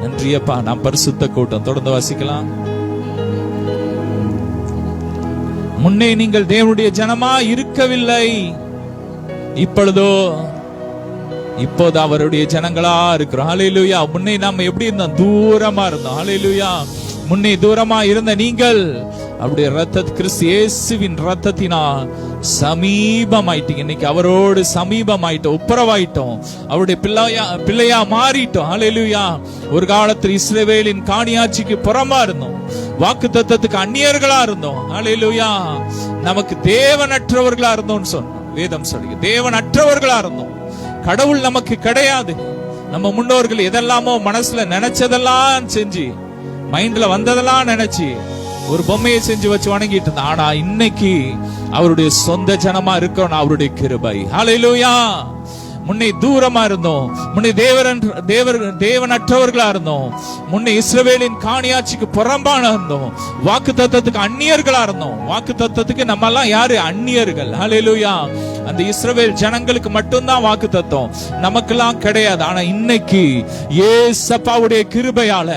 நன்றியப்பா. நாம் பரிசுத்த கூட்டம். தொடர்ந்து வாசிக்கலாம். முன்னே நீங்கள் தேவனுடைய ஜனமா இருக்கவில்லை, இப்போது அவருடைய ஜனங்களா இருக்கிறோம். ஹல்லேலூயா. முன்னே நாம எப்படி இருந்தோம்? தூரமா இருந்தோம். ஹல்லேலூயா. முன்னே தூரமா இருந்த நீங்கள் அவருடைய கிறிஸ்து இயேசுவின் ரத்தத்தினால் சமீபமாயிட்டீங்க. இன்னைக்கு அவரோடு சமீபமாயிட்டோம், ஒப்புரவாயிட்டோம், அவருடைய பிள்ளையா மாறிட்டோம். ஹல்லேலூயா. ஒரு காலத்தில் இஸ்ரவேலின் காணியாட்சிக்கு புறமா இருந்தோம், வாக்குத்தத்தத்துக்கு அந்நியர்களா இருந்தோம். ஹல்லேலூயா. நமக்கு தேவனற்றவர்களா இருந்தோம்னு சொன்னோம். வேதம் சொல்லுங்க, தேவனற்றவர்களா இருந்தோம். கடவுள் நமக்கு கிடையாது. நம்ம முன்னோர்கள் எதெல்லாமோ மனசுல நினைச்சதெல்லாம் செஞ்சு, மைண்ட்ல வந்ததெல்லாம் நினைச்சு ஒரு பொம்மையை செஞ்சு வச்சு வணங்கிட்டு இருந்தா. ஆனா இன்னைக்கு அவருடைய சொந்த ஜனமா இருக்கோம். அவருடைய கிருபை. ஹல்லேலூயா. முன்னே தூரமா இருந்தோம், முன்னே தேவனற்றவர்களா இருந்தோம், முன்னே இஸ்ரவேலின் காணியாட்சிக்கு புறம்பான இருந்தோம், வாக்கு தத்தத்துக்கு அந்நியர்களா இருந்தோம். வாக்கு தத்தத்துக்கு நம்ம எல்லாம் யாரு? அந்நியர்கள். ஹல்லேலூயா. அந்த இஸ்ரவேல் ஜனங்களுக்கு மட்டும்தான் வாக்கு தத்தம், நமக்கெல்லாம் கிடையாது. ஆனா இன்னைக்கு இயேசுவுடைய கிருபையால,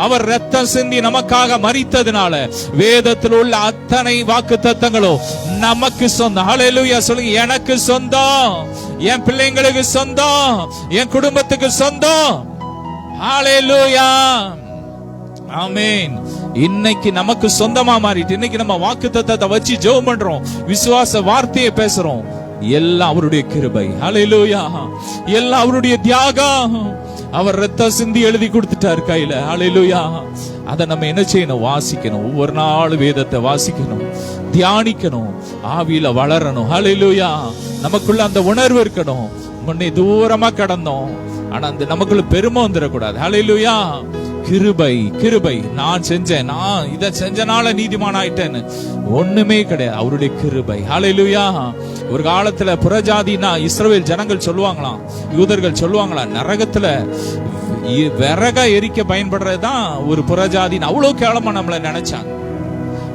அவர் ரத்தம் சிந்தி நமக்காக மரித்ததினால வேதத்தில் உள்ள அத்தனை வாக்கு தத்தங்களும் நமக்கு சொந்தம். ஹல்லேலூயா. சொல்லுங்க, எனக்கு சொந்தம், என் பிள்ளைங்களுக்கு சொந்தம், என் குடும்பத்துக்கு சொந்தம். ஹல்லேலூயா. ஆமென். இன்னைக்கு நமக்கு சொந்தமா மாறிட்டு, இன்னைக்கு நம்ம வாக்குத்தத்தத்தை வச்சு ஜெபம் பண்றோம், விசுவாச வார்த்தையை பேசுறோம். எல்லாம் அவருடைய கிருபை. ஹல்லேலூயா. எல்லாம் அவருடைய தியாகம். அவர் ரத்தம் சிந்தி எழுதி கொடுத்துட்டார் கையில. ஹல்லேலூயா. அதை நம்ம என்ன செய்யணும்? வாசிக்கணும். ஒவ்வொரு நாள் வேதத்தை வாசிக்கணும், தியானிக்கணும், ஆவியில வளரணும். ஹல்லேலூயா. நமக்குள்ள அந்த உணர்வு இருக்கணும். முன்னே தூரமா கடந்தோம், ஆனா அந்த நமக்குள்ள பெருமை வந்துடக்கூடாது. ஹல்லேலூயா. கிருபை, கிருபை. நான் இதை செஞ்சனால நீதிமான் ஆயிட்டேன்னு ஒண்ணுமே கிடையாது. அவருடைய கிருபை. ஹல்லேலூயா. ஒரு காலத்துல புறஜாதினா இஸ்ரவேல் ஜனங்கள் சொல்லுவாங்களாம், யூதர்கள் சொல்லுவாங்களாம், நரகத்துல விறக எரிக்க பயன்படுறதுதான் ஒரு புறஜாதின்னு அவ்வளவு கேவலமா நம்மள நினைச்சாங்க.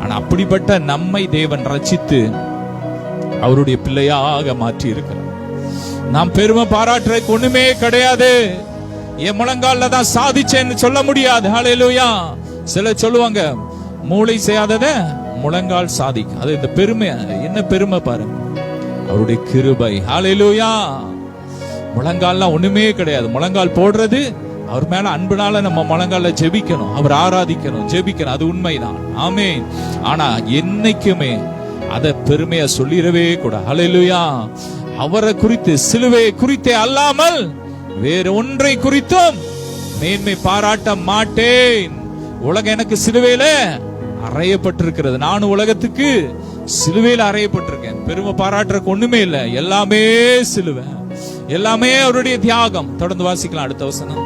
ஆனா அப்படிப்பட்ட நம்மை தேவன் ரட்சித்து அவருடைய பிள்ளையாக மாற்றி இருக்கிறார். நாம் பெருமை பாராட்டுறதுக்கு ஒண்ணுமே கிடையாது. என் முழங்கால்ல தான் சாதிச்சேன்னு சொல்ல முடியாது. ஹல்லேலூயா. சிலர் சொல்லுவாங்க மூளை செய்யாதத முழங்கால் சாதிக்கும். அது இந்த பெருமை. என்ன பெருமை பாருங்க, அவருடைய கிருபை. ஹல்லேலூயா. முழங்கால்லாம் ஒண்ணுமே கிடையாது. முழங்கால் போடுறது அவர் மேல அன்புனால நம்ம முழங்கால ஜெபிக்கணும், அவர் ஆராதிக்கணும், ஜெபிக்கணும். அது உண்மைதான். ஆமென். ஆனா என்னைக்குமே அத பெருமையா சொல்லிடவே கூடாது. ஹல்லேலூயா. அவரை குறித்து, சிலுவையை குறித்தே அல்லாமல் வேறு ஒன்றை குறித்தும் மேன்மை பாராட்ட மாட்டேன். உலகம் எனக்கு சிலுவையில அறையப்பட்டிருக்கிறது. நானும் உலகத்துக்கு சிலுவையில அறையப்பட்டிருக்கேன். பெருமை பாராட்டுறதுக்கு ஒண்ணுமே இல்லை. எல்லாமே சிலுவை, எல்லாமே அவருடைய தியாகம். தொடர்ந்து வாசிக்கலாம் அடுத்த வசனம்.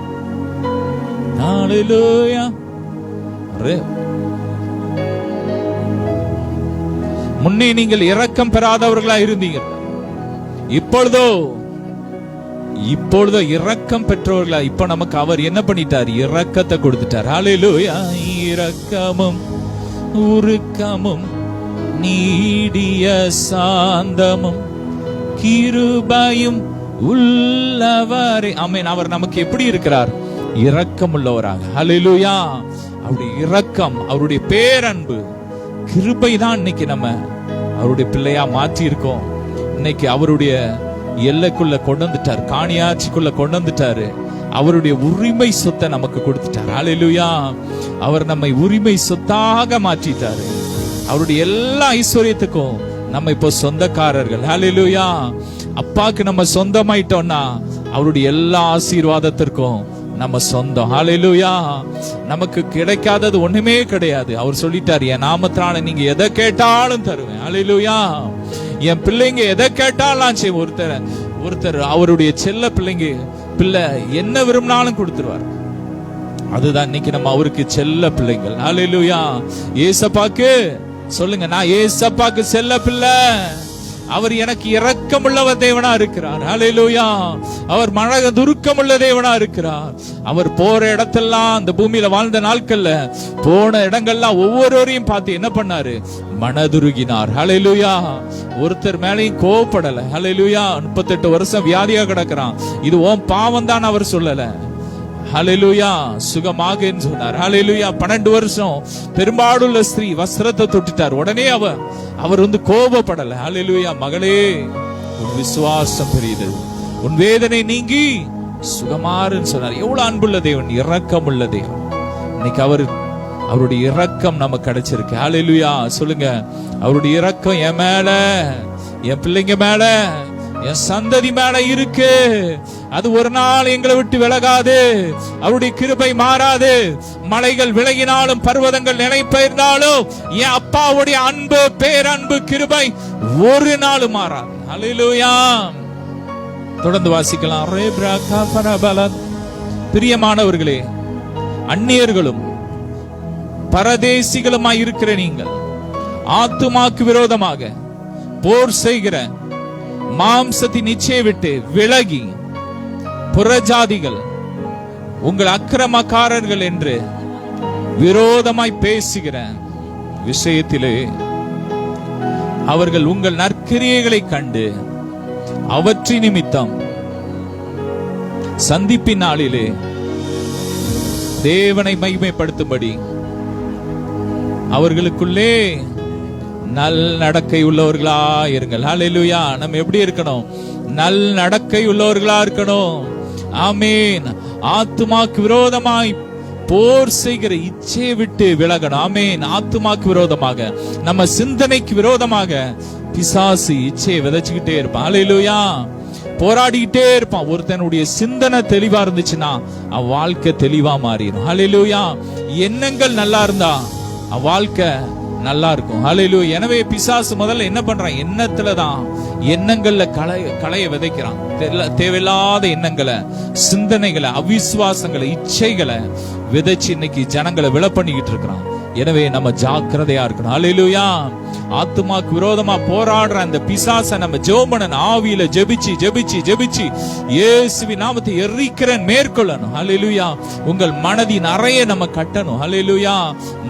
ஹல்லேலூயா. முன்னே நீங்கள் இரக்கம் பெறாதவர்களா இருந்தீங்க, இப்பொழுதோ இரக்கம் பெற்றவர்களா. இப்ப நமக்கு அவர் என்ன பண்ணிட்டார்? இரக்கத்தை கொடுத்துட்டார். ஹல்லேலூயா. இரக்கமும் உருக்கமும் நீடிய சாந்தமும் கிருபையும் உள்ளவரே. ஆமென். அவர் நமக்கு எப்படி இருக்கிறார்? இரக்கம் உள்ளவராக. ஹல்லேலூயா. அவருடைய இரக்கம், அவருடைய பேரன்பு, கிருபை தான் இன்னைக்கு நம்ம அவருடைய பிள்ளையா மாற்றி இருக்கோம். இன்னைக்கு அவருடைய எல்லைக்குள்ள கொண்டு வந்துட்டார், காணியாட்சிக்குள்ள கொண்டு வந்துட்டாரு. அவருடைய உரிமை சொத்தை நமக்கு கொடுத்துட்டார். ஹல்லேலூயா. அவர் நம்மை உரிமை சொத்தாக மாற்றிட்டாரு. அவருடைய எல்லா ஐஸ்வர்யத்துக்கும் நம்ம இப்போ சொந்தக்காரர்கள். ஹல்லேலூயா. அப்பாக்கு நம்ம சொந்தமாயிட்டோம்னா அவருடைய எல்லா ஆசீர்வாதத்திற்கும் நம்ம சொந்தம். ஹல்லேலூயா. நமக்கு கிடைக்காதது ஒண்ணுமே கிடையாது. அவர் சொல்லிட்டார், என் நாமத்தினால நீங்க எதை கேட்டாலும் தருவேன். ஹல்லேலூயா. என் பிள்ளைங்க எதை கேட்டாலும் செய்ய. ஒருத்தர் அவருடைய செல்ல பிள்ளை என்ன விரும்பினாலும் கொடுத்துருவார். அதுதான் இன்னைக்கு நம்ம அவருக்கு செல்ல பிள்ளைங்கள். ஹல்லேலூயா. ஏசப்பாக்கு சொல்லுங்க, நான் ஏசப்பாக்கு செல்ல பிள்ளை. அவர் எனக்கு இரக்கமுள்ள தேவனா இருக்கிறார். ஹல்லேலூயா. அவர் மனக துருக்கமுள்ள தேவனா இருக்கிறார். அவர் போற இடத்தெல்லாம், அந்த பூமியில வாழ்ந்த நாட்கள்ல போன இடங்கள்லாம் ஒவ்வொருவரையும் பார்த்து என்ன பண்ணாரு? மனதுருகினார். ஹல்லேலூயா. ஒருத்தர் மேலையும் கோவப்படல. ஹல்லேலூயா. 38 வருஷம் வியாதியா கிடக்கிறான். இது உன் பாவம் தான் அவர் சொல்லல. ஹல்லேலூயா. சுகமாக சொன்னார். ஹல்லேலூயா. 12 வருஷம் பெரும்பாடுள்ள ஸ்திரீ வஸ்திரத்தை தொட்டுட்டார். உடனே அவர் கோபப்படல. ஹல்லேலூயா. மகளே, உன் விசுவாசம் பெரியது, உன் வேதனை நீங்கி சுகமாறுன்னு சொன்னார். எவ்வளவு அன்புள்ள தேவன், இரக்கம் உள்ள தேவன். இன்னைக்கு அவருடைய இரக்கம் நமக்கு கிடைச்சிருக்கு. ஹல்லேலூயா. சொல்லுங்க, அவருடைய இரக்கம் என் மேல, என் பிள்ளைங்க மேல, என் சந்ததி மேல இருக்கு. அது ஒரு நாள் எங்களை விட்டு விலகாது. அவருடைய கிருபை மாறாது. மலைகள் விலகினாலும், பர்வதங்கள் நிலைபெயர்ந்தாலும், என் அப்பாவுடைய அன்பு, பேரன்பு, கிருபை ஒரு நாள் மாறாது. ஹல்லேலூயா. தொடர்ந்து வாசிக்கலாம். பிரியமானவர்களே, அந்நியர்களும் பரதேசிகளுமாய் இருக்கிற நீங்கள் ஆத்துமாக்கு விரோதமாக போர் செய்கிற மாம்சத்தின் இச்சையை விட்டு விலகி, புறஜாதிகள் உங்கள் அக்கிரமக்காரர்கள் என்று விரோதமாய் பேசுகிற விஷயத்திலே அவர்கள் உங்கள் நற்கிரியைகளை கண்டு அவற்றின் நிமித்தம் சந்திப்பின் நாளிலே தேவனை மகிமைப்படுத்தும்படி அவர்களுக்குள்ளே நல் நடக்கை உள்ளவர்களா இருங்கள். ஹல்லேலூயா. நம்ம எப்படி இருக்கணும்? நல் நடக்கை உள்ளவர்களா இருக்கணும். ஆமீன். ஆத்துமாக்கு விரோதமாய் போர் செய்கிற இச்சையை விட்டு விலகணும். ஆமீன். ஆத்துமாக்கு விரோதமாக, நம்ம சிந்தனைக்கு விரோதமாக பிசாசு இச்சையை விதைச்சுக்கிட்டே இருப்பான். ஹல்லேலூயா. போராடிக்கிட்டே இருப்பான். ஒருத்தனுடைய சிந்தனை தெளிவா இருந்துச்சுன்னா அவன் வாழ்க்கை தெளிவா மாறிடும். ஹல்லேலூயா. எண்ணங்கள் நல்லா இருந்தா அவன் வாழ்க்கை நல்லா இருக்கும். ஹல்லேலூயா. எனவே பிசாசு முதல்ல என்ன பண்றான்? எண்ணத்துலதான், எண்ணங்கள்ல களைய விதைக்கிறான். தேவையில்லாத எண்ணங்களை, சிந்தனைகளை, அவிசுவாசங்களை, இச்சைகளை விதைச்சு இன்னைக்கு ஜனங்களை விழ பண்ணிக்கிட்டு இருக்கிறான். எனவே நம்ம ஜாக்கிரதையா இருக்கணும். ஹல்லேலூயா. ஆத்துமாக்கு விரோதமா போராடுற அந்த பிசாசை நம்ம ஜெபம் பண்ணணும். ஆவியில ஜெபிச்சு ஜெபிச்சு ஜெபிச்சு இயேசுவின் நாமத்தை எரிக்கிறேன் மேற்கொள்ளணும். ஹல்லேலூயா. உங்கள் மனதின் அறையை நம்ம கட்டணும். ஹல்லேலூயா.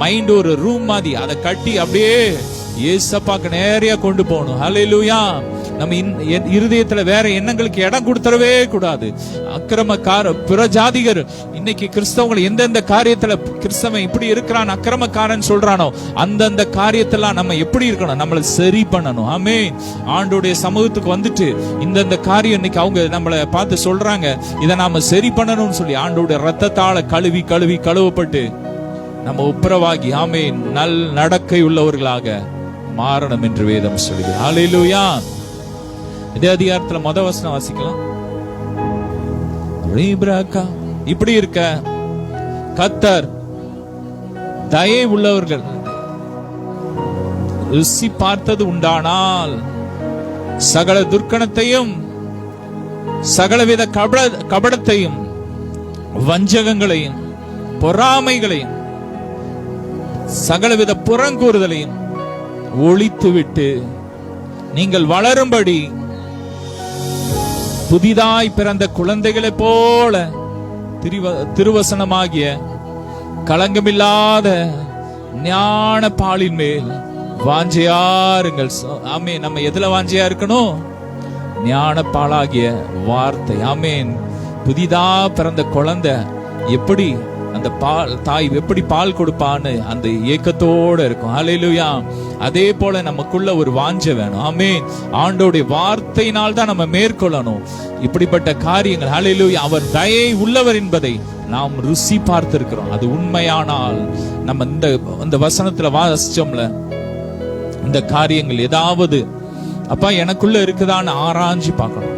மைண்ட் ஒரு ரூம் மாதிரி, அதை கட்டி அப்படியே ஏசப்பாக்கு நேரையா கொண்டு போகணும். ஹல்லேலூயா. நம்ம இருதயத்துல வேற எண்ணங்களுக்கு இடம் கொடுத்துடவே கூடாது. அக்கிரமக்கார புறஜாதிகர் இன்னைக்கு கிறிஸ்தவங்களை எந்தெந்த காரியத்துல கிறிஸ்தவன் இப்படி இருக்கிறான், அக்கிரமக்காரன் சொல்றானோ அந்தந்த காரியத்தெல்லாம் நம்ம எப்படி இருக்கணும், நம்மளை சரி பண்ணணும். ஆமென். ஆண்டோடைய சமூகத்துக்கு வந்துட்டு இந்தந்த காரியம் இன்னைக்கு அவங்க நம்மளை பார்த்து சொல்றாங்க, இதை நாம சரி பண்ணணும்னு சொல்லி ஆண்டோடைய ரத்தத்தால கழுவப்பட்டு நம்ம ஒப்புரவாகி ஆமென் நல் நடக்கை உள்ளவர்களாக மாறணும் என்று வேதம் சொல்லுது. ஹல்லேலூயா. இதே அதிகாரத்துல முதல் வசனம் வாசிக்கலாம். இப்படி இருக்க கர்த்தர் தயை உள்ளவர்கள் ருசி பார்த்தது உண்டானால் சகல துர்க்கணத்தையும் சகலவித கபடத்தையும் வஞ்சகங்களையும் பொறாமைகளையும் சகலவித புறங்கூறுதலையும் ஒழித்துவிட்டு நீங்கள் வளரும்படி புதிதாய் பிறந்த குழந்தைகளைப் போல திருவசனமாகிய களங்கமில்லாத ஞான பாலின் மேல் வாஞ்சையாருங்கள். ஆமென். நம்ம எதுல வாஞ்சையா இருக்கணும்? ஞான பாலாகிய வார்த்தை. ஆமென். புதிதா பிறந்த குழந்தை எப்படி அந்த தாய் எப்படி பால் கொடுப்பான்னு அந்த ஏக்கத்தோட இருக்கும். ஹல்லேலூயா. அதே போல நமக்குள்ள ஒரு வாஞ்சை வேணும். ஆமென். ஆண்டோடைய வார்த்தையினால் தான் நம்ம மேற்கொள்ளணும் இப்படிப்பட்ட காரியங்கள். ஹல்லேலூயா. அவர் தயை உள்ளவர் என்பதை நாம் ருசி பார்த்திருக்கிறோம். அது உண்மையானால் நம்ம இந்த வசனத்துல வாசிச்சோம்ல, இந்த காரியங்கள் ஏதாவது அப்பா எனக்குள்ள இருக்குதான்னு ஆராய்ஞ்சு பார்க்கணும்.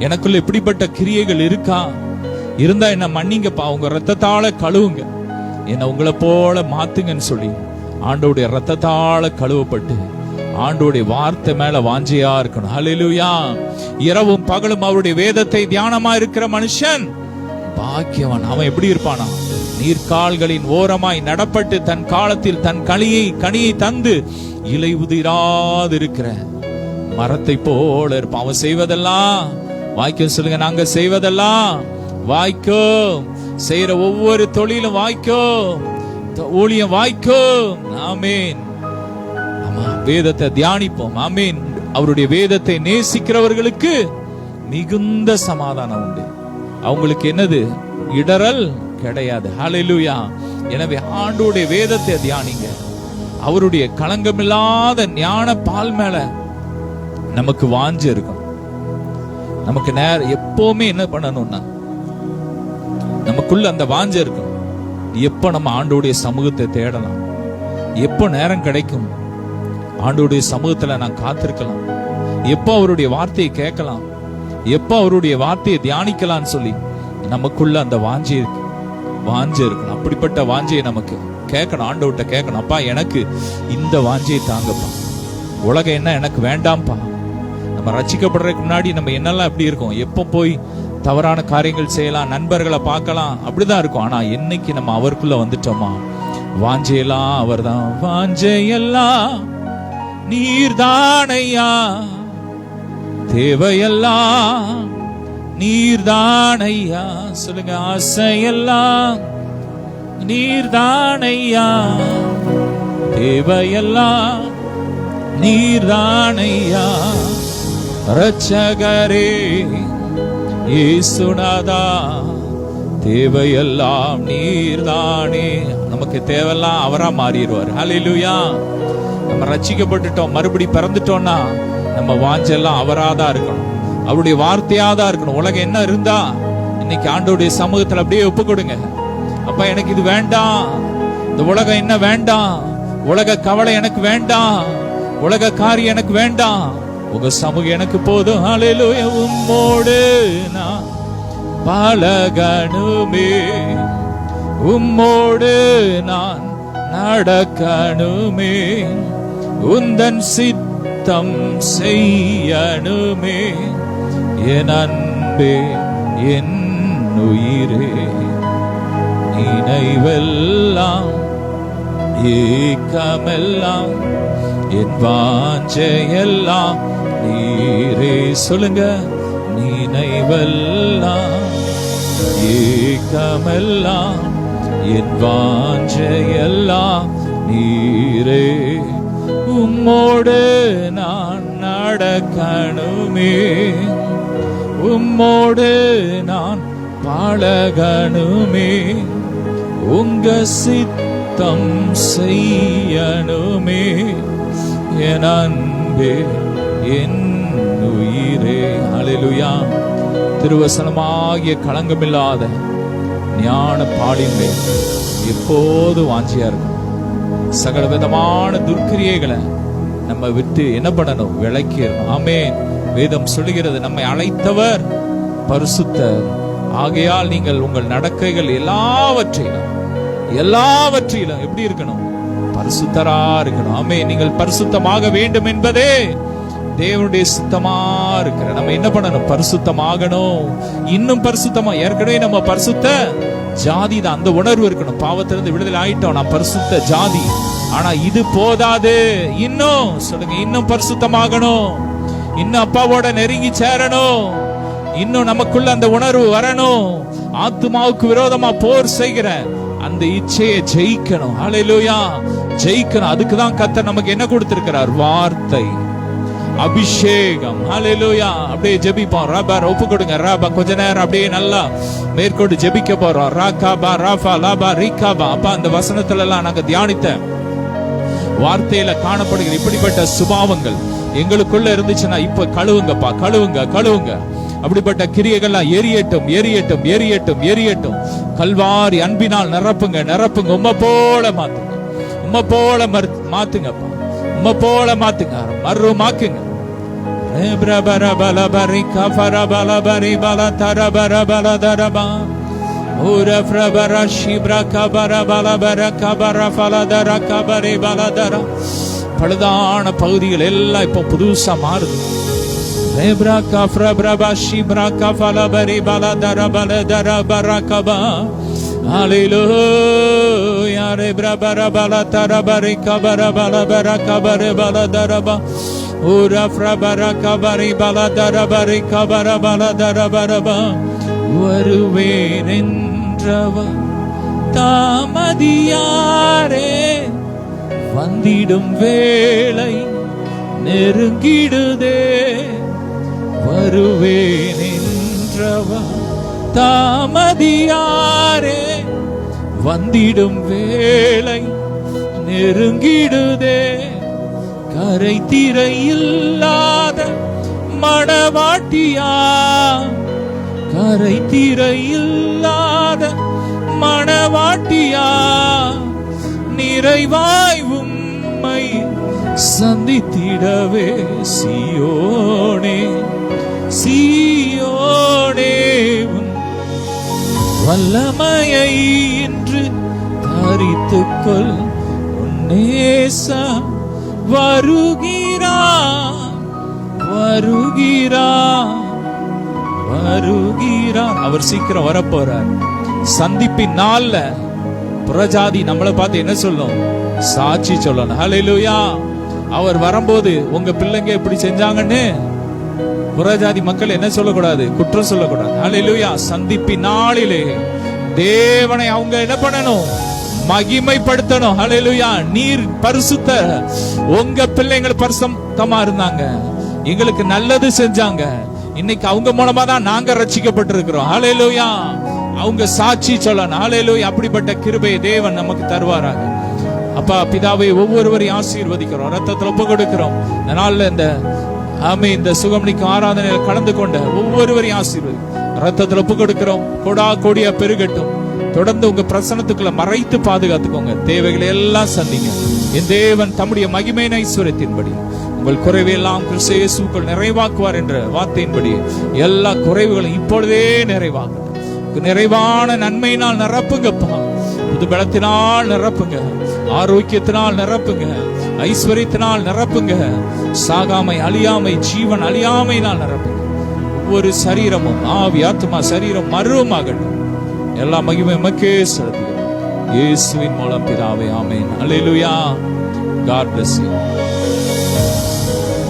எனக்குள்ள இப்படிப்பட்ட கிரியைகள் இருக்கா, இருந்தா என்ன மன்னிங்கப்பா, உங்க ரத்தத்தால கழுவுங்க, என்ன உங்களை போல மாத்துங்கன்னு சொல்லி ஆண்டோடைய ரத்தத்தால கழுவப்பட்டு ஆண்டோடைய வார்த்தை மேல வாஞ்சையா இருக்கணும். ஹல்லேலூயா. இரவும் பகலும் அவருடைய வேதத்தை தியானமா இருக்கிற மனுஷன் பாக்கியவான். அவன் எப்படி இருப்பானா? நீர்கால்களின் ஓரமாய் நடப்பட்டு தன் காலத்தில் தன் கனியை தந்து இலை உதிராது இருக்கிற மரத்தை போல இருப்பான். அவன் செய்வதெல்லாம் வாய்க்கும். சொல்லுங்க, நாங்க செய்வதெல்லாம் வாய்க்கும். செய்யற ஒவ்வொரு தொழிலும் வாய்க்கும், ஊழியம் வாய்க்கும். ஆமீன். ஆமா, வேதத்தை தியானிப்போம். ஆமீன். அவருடைய வேதத்தை நேசிக்கிறவர்களுக்கு மிகுந்த சமாதானம் உண்டு. அவங்களுக்கு என்னது? இடரல் கிடையாது. ஹல்லேலூயா. எனவே ஆண்டோடைய வேதத்தை தியானிங்க. அவருடைய களங்கமில்லாத ஞான பால் மேல நமக்கு வாஞ்சை இருக்கும். நமக்கு எப்பவுமே என்ன பண்ணணும்னா, நமக்குள்ள அந்த வாஞ்சை இருக்கும். எப்ப நம்ம ஆண்டோடைய சமூகத்தை தேடலாம், எப்போ நேரம் கிடைக்கும் ஆண்டோடைய சமூகத்துல நான் காத்திருக்கலாம், எப்போ அவருடைய வார்த்தையை கேட்கலாம், எப்போ அவருடைய வார்த்தையை தியானிக்கலாம்னு சொல்லி நமக்குள்ள அந்த வாஞ்சை இருக்கணும். அப்படிப்பட்ட வாஞ்சையை நமக்கு கேட்கணும். ஆண்டவர்கிட்ட கேட்கணும், அப்பா எனக்கு இந்த வாஞ்சையை தாங்கப்பா, உலகம் என்ன எனக்கு வேண்டாம்ப்பா. நம்ம ரட்சிக்கப்படுறதுக்கு முன்னாடி நம்ம என்னெல்லாம் எப்படி இருக்கும், எப்போ போய் தவறான காரியங்கள் செய்யலாம், நண்பர்களை பார்க்கலாம், அப்படிதான் இருக்கும். ஆனா என்னைக்கு நம்ம அவருக்குள்ள வந்துட்டோமா, வாஞ்சையெல்லாம் அவர் தான். வாஞ்சையெல்லாம் நீர்தானையா, தேவையெல்லாம் நீர்தானையா. சொல்லுங்க, ஆசையெல்லாம் நீர்தானையா, தேவையெல்லாம் நீர்தானையா. ரட்சகரே இயேசுநாதா, தேவையெல்லாம் நீர்தானே. நமக்கு தேவையெல்லாம் அவரா மாறிடுவார். ஹல்லேலூயா. நம்ம ரட்சிக்கப்பட்டுட்டோம், மறுபடி பிறந்துட்டோம்னா நம்ம வாஞ்செல்லாம் அவராதான் இருக்கணும், அவருடைய வார்த்தையாதான் இருக்கணும். உலகம் என்ன இருந்தா இன்னைக்கு ஆண்டோடைய சமூகத்துல அப்படியே ஒப்பு கொடுங்க. அப்பா எனக்கு இது வேண்டாம், இந்த உலகம் என்ன வேண்டாம், உலக கவலை எனக்கு வேண்டாம், உலக காரியம் எனக்கு வேண்டாம், உங்க சமூகம் எனக்கு போதும். ஹல்லேலூயா. உம்மோடு நான் பழகணுமே, உம்மோடு நான் நடக்கணுமே, உந்தன் சித்தம் செய்யணுமே. என் அன்பே என் உயிரே, நினைவெல்லாம் ஏக்கமெல்லாம் என் வாஞ்சையெல்லாம் நீரே. சொல்லுங்க, நினைவெல்லாம் ஏக்கமெல்லாம் என் வாஞ்சையெல்லாம் நீரே. உம்மோடு நான் நடக்கணுமே, உம்மோடு நான் பழகணுமே, உங்க சித்தம் செய்யணுமே, என் அன்பே என் உயிரே. ஹல்லேலூயா. திருவசனமாகிய களங்கமில்லாத ஞான பாடிமை எப்போது வாஞ்சியா இருக்கும். சகல விதமான துர்க்கிரியைகளை நம்ம விட்டு என்ன பண்ணணும்? விளக்கிடணும். ஆமென். வேதம் சொல்லுகிறது, நம்மை அழைத்தவர் பரிசுத்தர். ஆகையால் நீங்கள் உங்கள் நடக்கைகள் எல்லாவற்றிலும் எப்படி இருக்கணும்? பரிசுத்தரா இருக்கணும். ஆமென். நீங்கள் பரிசுத்தமாக வேண்டும் என்பதே தேவனுடைய சித்தமா இருக்கிற. நம்ம என்ன பண்ணணும்? பரிசுத்தமாகணும். இன்னும் பரிசுத்தமா, ஏற்கனவே நம்ம பரிசுத்த ஜாதி தான். அந்த உணர்வு இருக்கணும். பாவத்திலிருந்து விடுதலை ஆயிட்டோம், நான் பரிசுத்த ஜாதி. ஆனா இது போதாது. இன்னும் சொல்லுங்க, இன்னும் பரிசுத்தமாகணும். இன்னும் அப்பாவோட நெருங்கி சேரணும். இன்னும் நமக்குள்ள அந்த உணர்வு வரணும். ஆத்துமாவுக்கு விரோதமா போர் செய்கிற அந்த இச்சையை ஜெயிக்கணும். ஹல்லேலூயா. ஜெயிக்கணும். அதுக்குதான் கர்த்தர் நமக்கு என்ன கொடுத்திருக்கிறார்? வார்த்தை, அபிஷேகம். ஹல்லேலூயா. அப்படியே ஜெபிப்போம். ரபா ஒப்பு கொடுங்க. ரபா கொஞ்ச நேரம் அப்படியே நல்லா மேற்கொண்டு ஜெபிக்க போறோம். ராகாபா ராஃபா லாபா ரிகாபா. அப்ப அந்த வசனத்துல எல்லாம் நாங்க தியானித்த வார்த்தையில காணப்படுகிற இப்படிப்பட்ட சுபாவங்கள் எங்களுக்குள்ள இருந்துச்சுன்னா இப்ப கழுவுங்கப்பா, கழுவுங்க. அப்படிப்பட்ட கிரியைகள்லாம் எரியட்டும், எரியட்டும், எரியட்டும், எரியட்டும். கல்வாரி அன்பினால் நிரப்புங்க. உம்மை போல மாத்துங்க, உம்மை போல மாத்துங்கப்பா, உம்மை போல மாத்துங்க, மறுமாக்குங்க. பழுதான பகுதிகள் எல்லாம் இப்போ புதுசா மாறுது. வருவேன் என்றவர் தாமதியாரே, வந்திடும் வேளை நெருங்கிடுதே. வருவேன் என்றவர் தாமதியாரே, வந்திடும் வேளை நெருங்கிடுதே. கரை திரை இல்லாத மணவாட்டியா, கரை திரை இல்லாத மணவாட்டியா, நிறைவாய் உம்மை சந்தித்திடவே சீயோனே, சீயோனே உன் வல்லமையை இன்று தரித்துக்கொள். உன்னேசா வருகிறார், வருகிறார், வருகிறார். அவர் சீக்கிரம் வரப்போறார். சந்திப்பின் நாள்ல புறஜாதி நம்மளை பார்த்து என்ன சொல்லும்? சாட்சி சொல்லணும். ஹல்லேலூயா. அவர் வரும்போது உங்க பிள்ளைங்க எப்படி செஞ்சாங்கன்னு புறஜாதி மக்கள் என்ன சொல்லக்கூடாது? குற்றம் சொல்லக்கூடாது. ஹல்லேலூயா. சந்திப்பின் நாளிலே தேவனை அவங்க என்ன பண்ணணும்? மகிமைப்படுத்தணும். ஹல்லேலூயா. நீர் பரிசுத்த, உங்க பிள்ளைங்கள் பரிசுத்தமா இருந்தாங்க, எங்களுக்கு நல்லது செஞ்சாங்க, இன்னைக்கு அவங்க மூலமா தான் நாங்க ரட்சிக்கப்பட்டிருக்கிறோம். ஹல்லேலூயா. அவங்க சாட்சி சொல்லணும். ஹல்லேலூயா. அப்படிப்பட்ட கிருபையை தேவன் நமக்கு தருவாராக. அப்பா பிதாவை ஒவ்வொருவரையும் ஆசீர்வதிக்கிறோம், ரத்தத்தில் ஒப்பு கொடுக்கிறோம். அதனால இந்த சுகமணிக்கு ஆராதனையில் கலந்து கொண்ட ஒவ்வொருவரையும் ஆசீர்வதி ரத்தத்தில் ஒப்பு கொடுக்கிறோம். கொடா கொடியா பெருகட்டும். தொடர்ந்து உங்க பிரசனத்துக்குள்ள மறைத்து பாதுகாத்துக்கோங்க. தேவைகளை எல்லாம் சந்திங்க. என் தேவன் தம்முடைய மகிமையின் ஐஸ்வரியத்தின்படி உங்கள் குறைவையெல்லாம் கிறிஸ்து இயேசுவுக்குள் நிறைவாக்குவார் என்ற வார்த்தையின்படி எல்லா குறைவுகளும் இப்பொழுதே நிறைவாகட்டும். நிறைவான நன்மையினால் நிரப்புங்கப்பா. புது பலத்தினால் நிரப்புங்க, ஆரோக்கியத்தினால் நிரப்புங்க, ஐஸ்வர்யத்தினால் நிரப்புங்க, சாகாமை அழியாமை ஜீவன் அழியாமையினால் நிரப்புங்க. ஒவ்வொரு சரீரமும் ஆவி ஆத்மா சரீரம் மருவமாகட்டும். எல்லா மகிமை மக்கே செலுத்துகிறோம் இயேசுவின் மூலம் பிதாவே. ஆமென். அல்லேலூயா. God bless you.